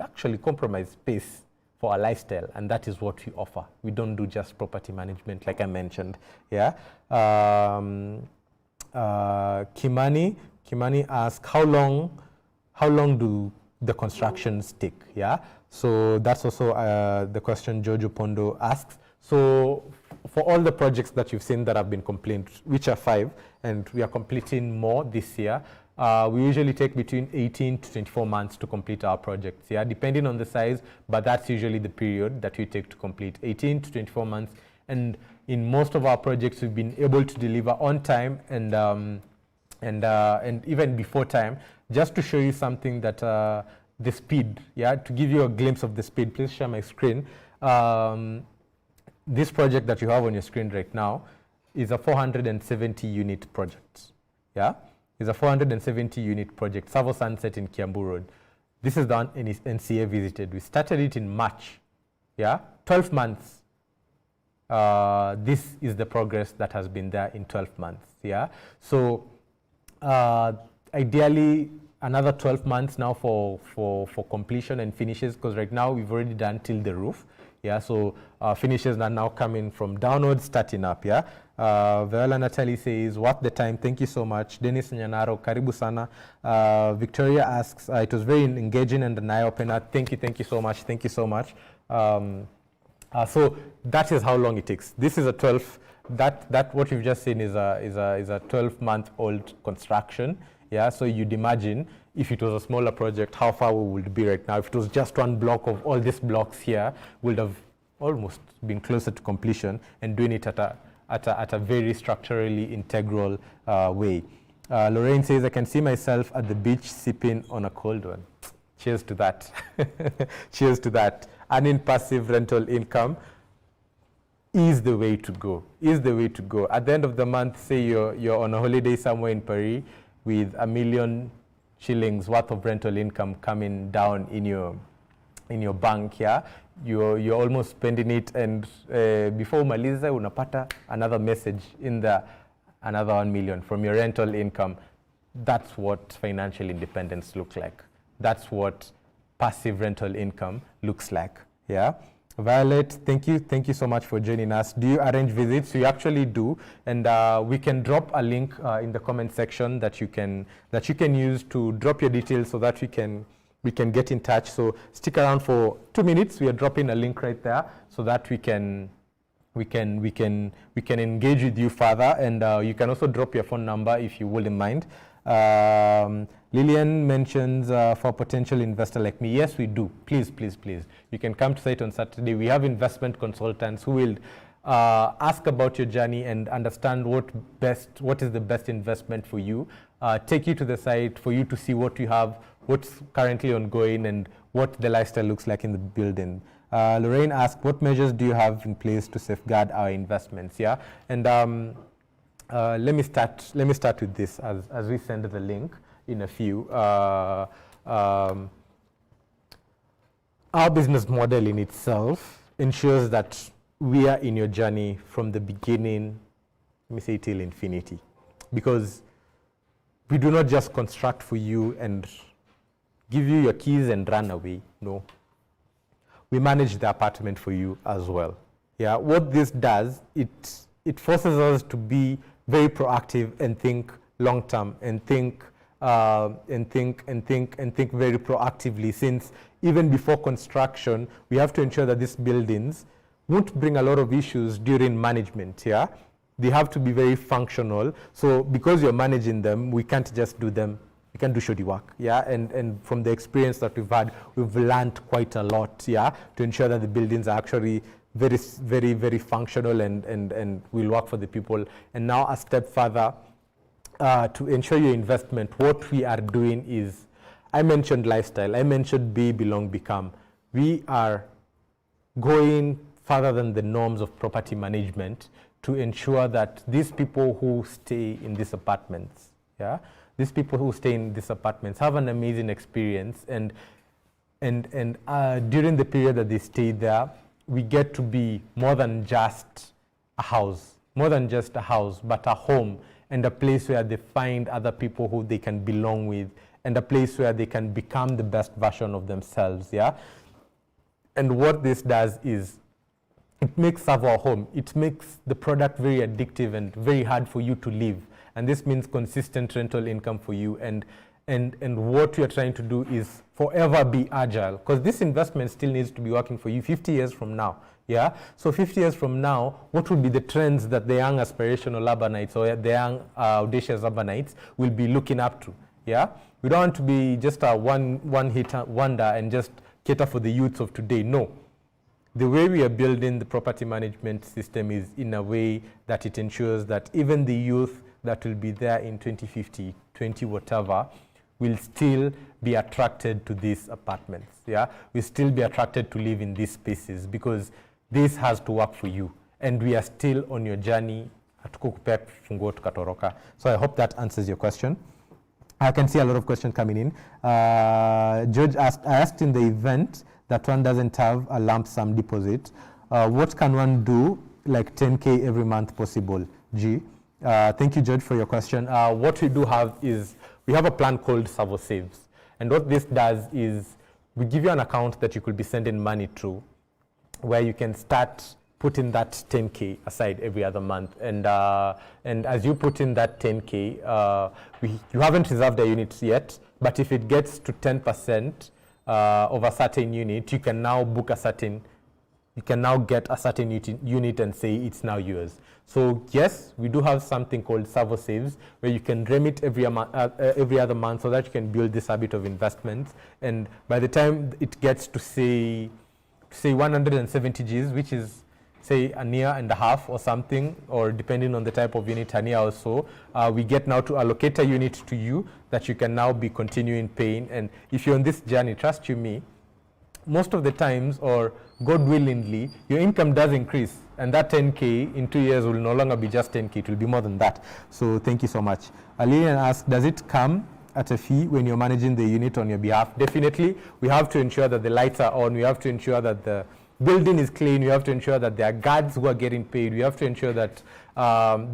actually compromise space for our lifestyle, and that is what we offer. We don't do just property management, like I mentioned. Yeah. Kimani asks, how long do the constructions take? Yeah. So that's also the question Jojo Pondo asks. So for all the projects that you've seen that have been completed, which are 5, and we are completing more this year, we usually take between 18 to 24 months to complete our projects, yeah, depending on the size, but that's usually the period that we take to complete, 18 to 24 months. And in most of our projects, we've been able to deliver on time and even before time. Just to show you something that the speed, yeah, to give you a glimpse of the speed, please share my screen. This project that you have on your screen right now, is a 470 unit project. Yeah, it's a 470 unit project, TSAVO Sunset in Kiambu Road. This is the one NCA visited. We started it in March. Yeah, 12 months. This is the progress that has been there in 12 months. Yeah, so ideally another 12 months now for completion and finishes, because right now we've already done till the roof. Yeah, so finishes are now coming from downwards, starting up. Yeah, Viola Natalie says, what the time? Thank you so much. Dennis Nyanaro, karibu sana. Victoria asks, it was very engaging and an eye-opener. Thank you so much. Thank you so much. So that is how long it takes. This is a 12. That what you've just seen is a 12-month-old construction. Yeah, so you'd imagine if it was a smaller project, how far we would be right now. If it was just one block of all these blocks here, would have almost been closer to completion, and doing it at a very structurally integral way. Lorraine says, I can see myself at the beach sipping on a cold one. Cheers to that. Cheers to that. Earning passive rental income is the way to go. Is the way to go. At the end of the month, say you're on a holiday somewhere in Paris with $1 million shillings worth of rental income coming down in your bank here, you're almost spending it, and before umaliza unapata another message in the another 1 million from your rental income. That's what financial independence looks like. That's what passive rental income looks like. Yeah. Violet, thank you so much for joining us. Do you arrange visits? We actually do, and we can drop a link in the comment section that you can use to drop your details so that we can get in touch. So stick around for 2 minutes. We are dropping a link right there so that we can engage with you further, and you can also drop your phone number if you wouldn't mind. Lillian mentions for potential investor like me. Yes, we do. Please. You can come to site on Saturday. We have investment consultants who will ask about your journey and understand what is the best investment for you. Take you to the site for you to see what you have, what's currently ongoing, and what the lifestyle looks like in the building. Lorraine asked, what measures do you have in place to safeguard our investments? Yeah, and let me start with this as we send the link in a few. Our business model in itself ensures that we are in your journey from the beginning, let me say till infinity, because we do not just construct for you and give you your keys and run away. No, we manage the apartment for you as well. Yeah, what this does, it forces us to be very proactive and think long term and think very proactively, since even before construction, we have to ensure that these buildings won't bring a lot of issues during management. Yeah, they have to be very functional. So because you're managing them, we can't just do them. We can do shoddy work. Yeah, and from the experience that we've had, we've learned quite a lot. Yeah, to ensure that the buildings are actually very functional and will work for the people. And now a step further, to ensure your investment, what we are doing is, I mentioned lifestyle, I mentioned be, belong, become. We are going further than the norms of property management to ensure that these people who stay in these apartments, yeah, these people who stay in these apartments have an amazing experience, and during the period that they stay there, we get to be more than just a house, but a home, and a place where they find other people who they can belong with, and a place where they can become the best version of themselves. Yeah. And what this does is, it makes TSAVO a home. It makes the product very addictive and very hard for you to leave. And this means consistent rental income for you. And what we are trying to do is forever be agile, because this investment still needs to be working for you 50 years from now. Yeah. So 50 years from now, what will be the trends that the young aspirational urbanites or the young audacious urbanites will be looking up to? Yeah. We don't want to be just a one-hit wonder and just cater for the youths of today. No. The way we are building the property management system is in a way that it ensures that even the youth that will be there in 2050, 20 whatever, will still be attracted to these apartments. Yeah, will still be attracted to live in these spaces, because this has to work for you, and we are still on your journey hatukukupea funguo tukatoroka. So I hope that answers your question. I can see a lot of questions coming in. George asked, I asked in the event that one doesn't have a lump sum deposit, what can one do, like 10K every month possible? Thank you, George, for your question. What we do have is, we have a plan called TSAVO Saves. And what this does is, we give you an account that you could be sending money to, where you can start putting that 10K aside every other month. And as you put in that 10K, you haven't reserved a unit yet, but if it gets to 10% of a certain unit, you can now book a certain, you can now get a certain unit and say it's now yours. So yes, we do have something called TSAVO Saves, where you can remit every other month so that you can build this habit of investments. And by the time it gets to say 170 Gs, which is say a year and a half or something, or depending on the type of unit, a year or so, we get now to allocate a unit to you that you can now be continuing paying. And if you're on this journey, trust you me, most of the times, or God willingly, your income does increase, and that 10K in 2 years will no longer be just 10K, it will be more than that. So thank you so much. Lillian asked, does it come at a fee when you're managing the unit on your behalf? Definitely. We have to ensure that the lights are on, we have to ensure that the building is clean, we have to ensure that there are guards who are getting paid, we have to ensure that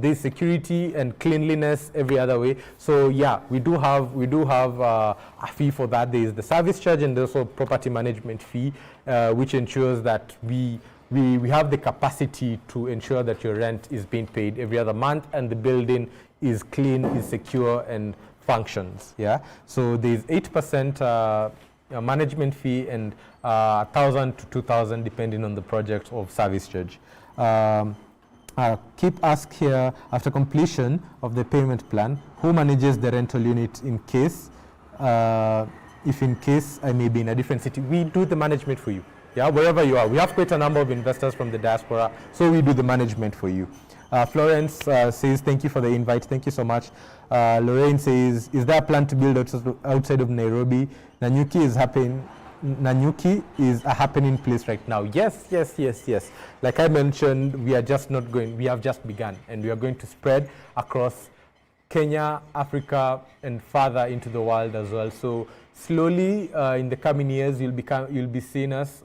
there's security and cleanliness every other way. So yeah, we do have a fee for that. There is the service charge and also property management fee, which ensures that we have the capacity to ensure that your rent is being paid every other month and the building is clean, is secure, and functions. Yeah. So there's 8% management fee and 1,000 to 2,000 depending on the project of service charge. Keep ask here, after completion of the payment plan, who manages the rental unit in case, if in case I may be in a different city? We do the management for you. Yeah, wherever you are. We have quite a number of investors from the diaspora, so we do the management for you. Florence says, thank you for the invite. Thank you so much. Lorraine says, is there a plan to build outside of Nairobi? Nanyuki is a happening place right now. Yes. Like I mentioned, we are just not going, we have just begun, and we are going to spread across Kenya, Africa, and further into the world as well. So slowly in the coming years, you'll be seeing us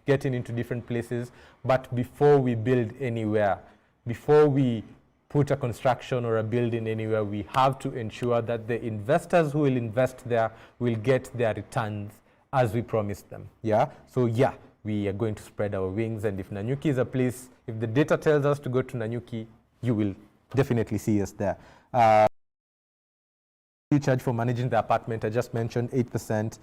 getting into different places. But before we build anywhere, before we put a construction or a building anywhere, we have to ensure that the investors who will invest there will get their returns as we promised them. Yeah. So yeah, we are going to spread our wings, and if Nanyuki is a place, if the data tells us to go to Nanyuki, you will definitely see us there. You charge for managing the apartment, I just mentioned 8%.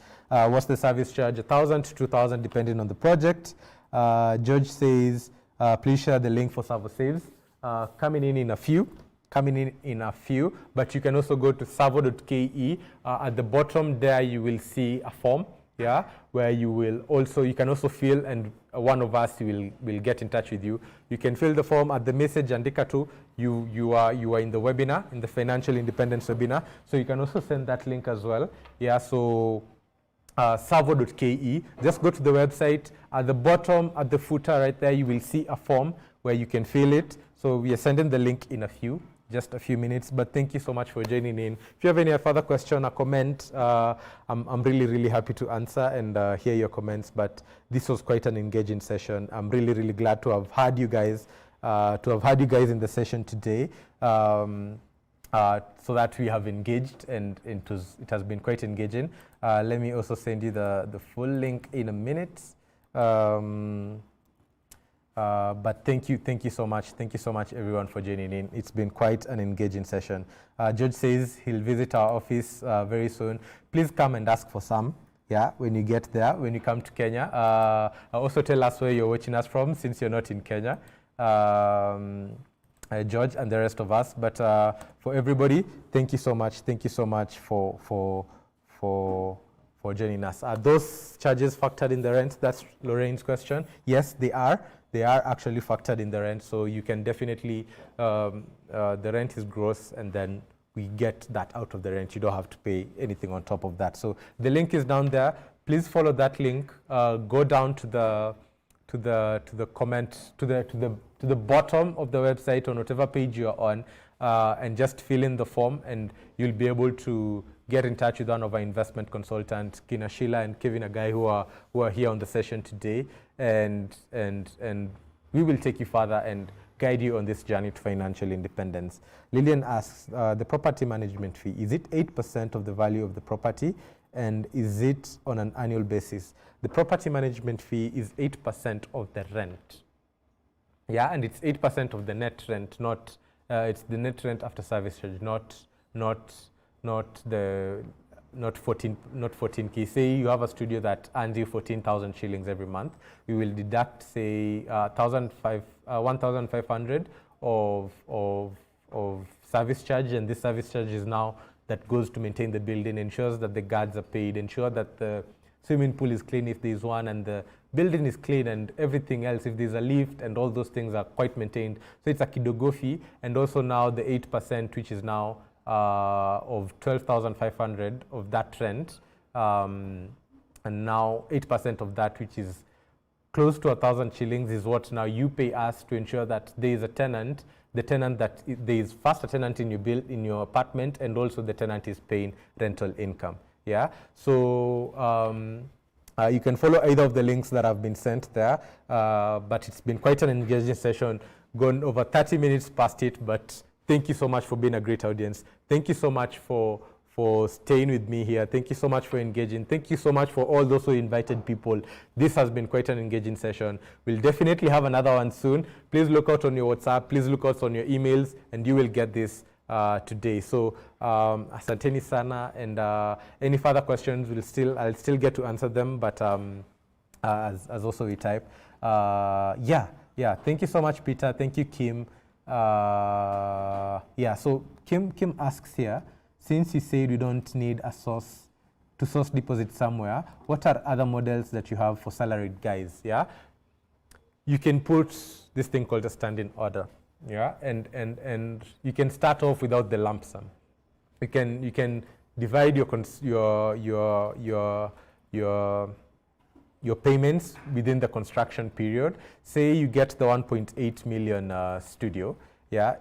What's the service charge? 1,000 to 2,000 depending on the project. George says, please share the link for TSAVO Saves. Coming in a few, but you can also go to tsavo.ke. At the bottom there you will see a form, yeah, where you can also fill, and one of us will get in touch with you. You can fill the form at the message andika too. You are in the webinar, in the financial independence webinar, so you can also send that link as well. Yeah, so tsavo.ke, just go to the website. At the bottom, at the footer right there, you will see a form where you can fill it. So we are sending the link in just a few minutes, but thank you so much for joining in. If you have any further question or comment, I'm really happy to answer and hear your comments, but this was quite an engaging session. I'm really glad to have had you guys, in the session today, so that we have engaged, and it has been quite engaging. Let me also send you the full link in a minute. But thank you so much. Thank you so much, everyone, for joining in. It's been quite an engaging session. George says he'll visit our office very soon. Please come and ask for some. Yeah, when you get there, when you come to Kenya. Also tell us where you're watching us from, since you're not in Kenya, George and the rest of us. But for everybody, thank you so much. Thank you so much for joining us. Are those charges factored in the rent? That's Lorraine's question. Yes, they are. They are actually factored in the rent, so you can definitely, the rent is gross, and then we get that out of the rent. You don't have to pay anything on top of that. So the link is down there. Please follow that link. Go down to to the comment to the bottom of the website on whatever page you are on, and just fill in the form, and you'll be able to get in touch with one of our investment consultants, Kina Sheila and Kevin, a guy who are here on the session today, and we will take you further and guide you on this journey to financial independence. Lillian asks, the property management fee, is it 8% of the value of the property, and is it on an annual basis? The property management fee is 8% of the rent. Yeah, and it's 8% of the net rent, not it's the net rent after service charge, not 14K. Say you have a studio that earns you 14,000 shillings every month. We will deduct, say, 1,500 of service charge, and this service charge is now that goes to maintain the building, ensures that the guards are paid, ensure that the swimming pool is clean if there is one, and the building is clean, and everything else, if there's a lift and all those things are quite maintained. So it's a kidogo fee, and also now the 8%, which is now of 12,500 of that rent, and now 8% of that, which is close to 1,000 shillings, is what now you pay us to ensure that there is a tenant. The tenant that there is first a tenant in your apartment, and also the tenant is paying rental income. Yeah. So you can follow either of the links that have been sent there. But it's been quite an engaging session, gone over 30 minutes past it. But thank you so much for being a great audience. Thank you so much for staying with me here. Thank you so much for engaging. Thank you so much for all those who invited people. This has been quite an engaging session. We'll definitely have another one soon. Please look out on your WhatsApp. Please look out on your emails, and you will get this today. So asanteni sana, and any further questions, I'll still get to answer them, but as also we type. Yeah. Thank you so much, Peter. Thank you, Kim. Yeah. So Kim asks here, since you said you don't need a source deposit somewhere, what are other models that you have for salaried guys? Yeah, you can put this thing called a standing order. Yeah, and you can start off without the lump sum. You can divide your payments within the construction period. Say you get the 1.8 million studio. Yeah.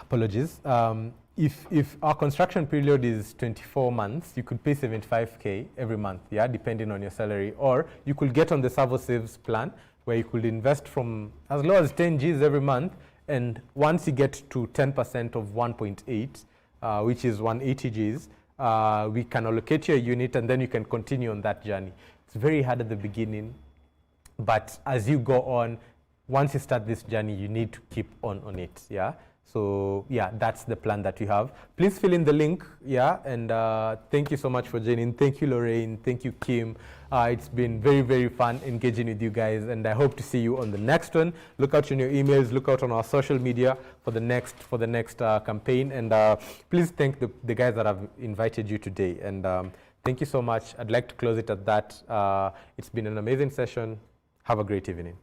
Apologies. If our construction period is 24 months, you could pay 75K every month, yeah, depending on your salary. Or you could get on the TSAVO Saves plan, where you could invest from as low as 10 Gs every month, and once you get to 10% of 1.8, which is 180 Gs, we can allocate your unit, and then you can continue on that journey. It's very hard at the beginning, but as you go on, once you start this journey, you need to keep on it, yeah? So yeah, that's the plan that we have. Please fill in the link, yeah, and thank you so much for joining. Thank you, Lorraine. Thank you, Kim. It's been very, very fun engaging with you guys, and I hope to see you on the next one. Look out on your emails, look out on our social media for the next campaign, and please thank the guys that have invited you today, and thank you so much. I'd like to close it at that. It's been an amazing session. Have a great evening.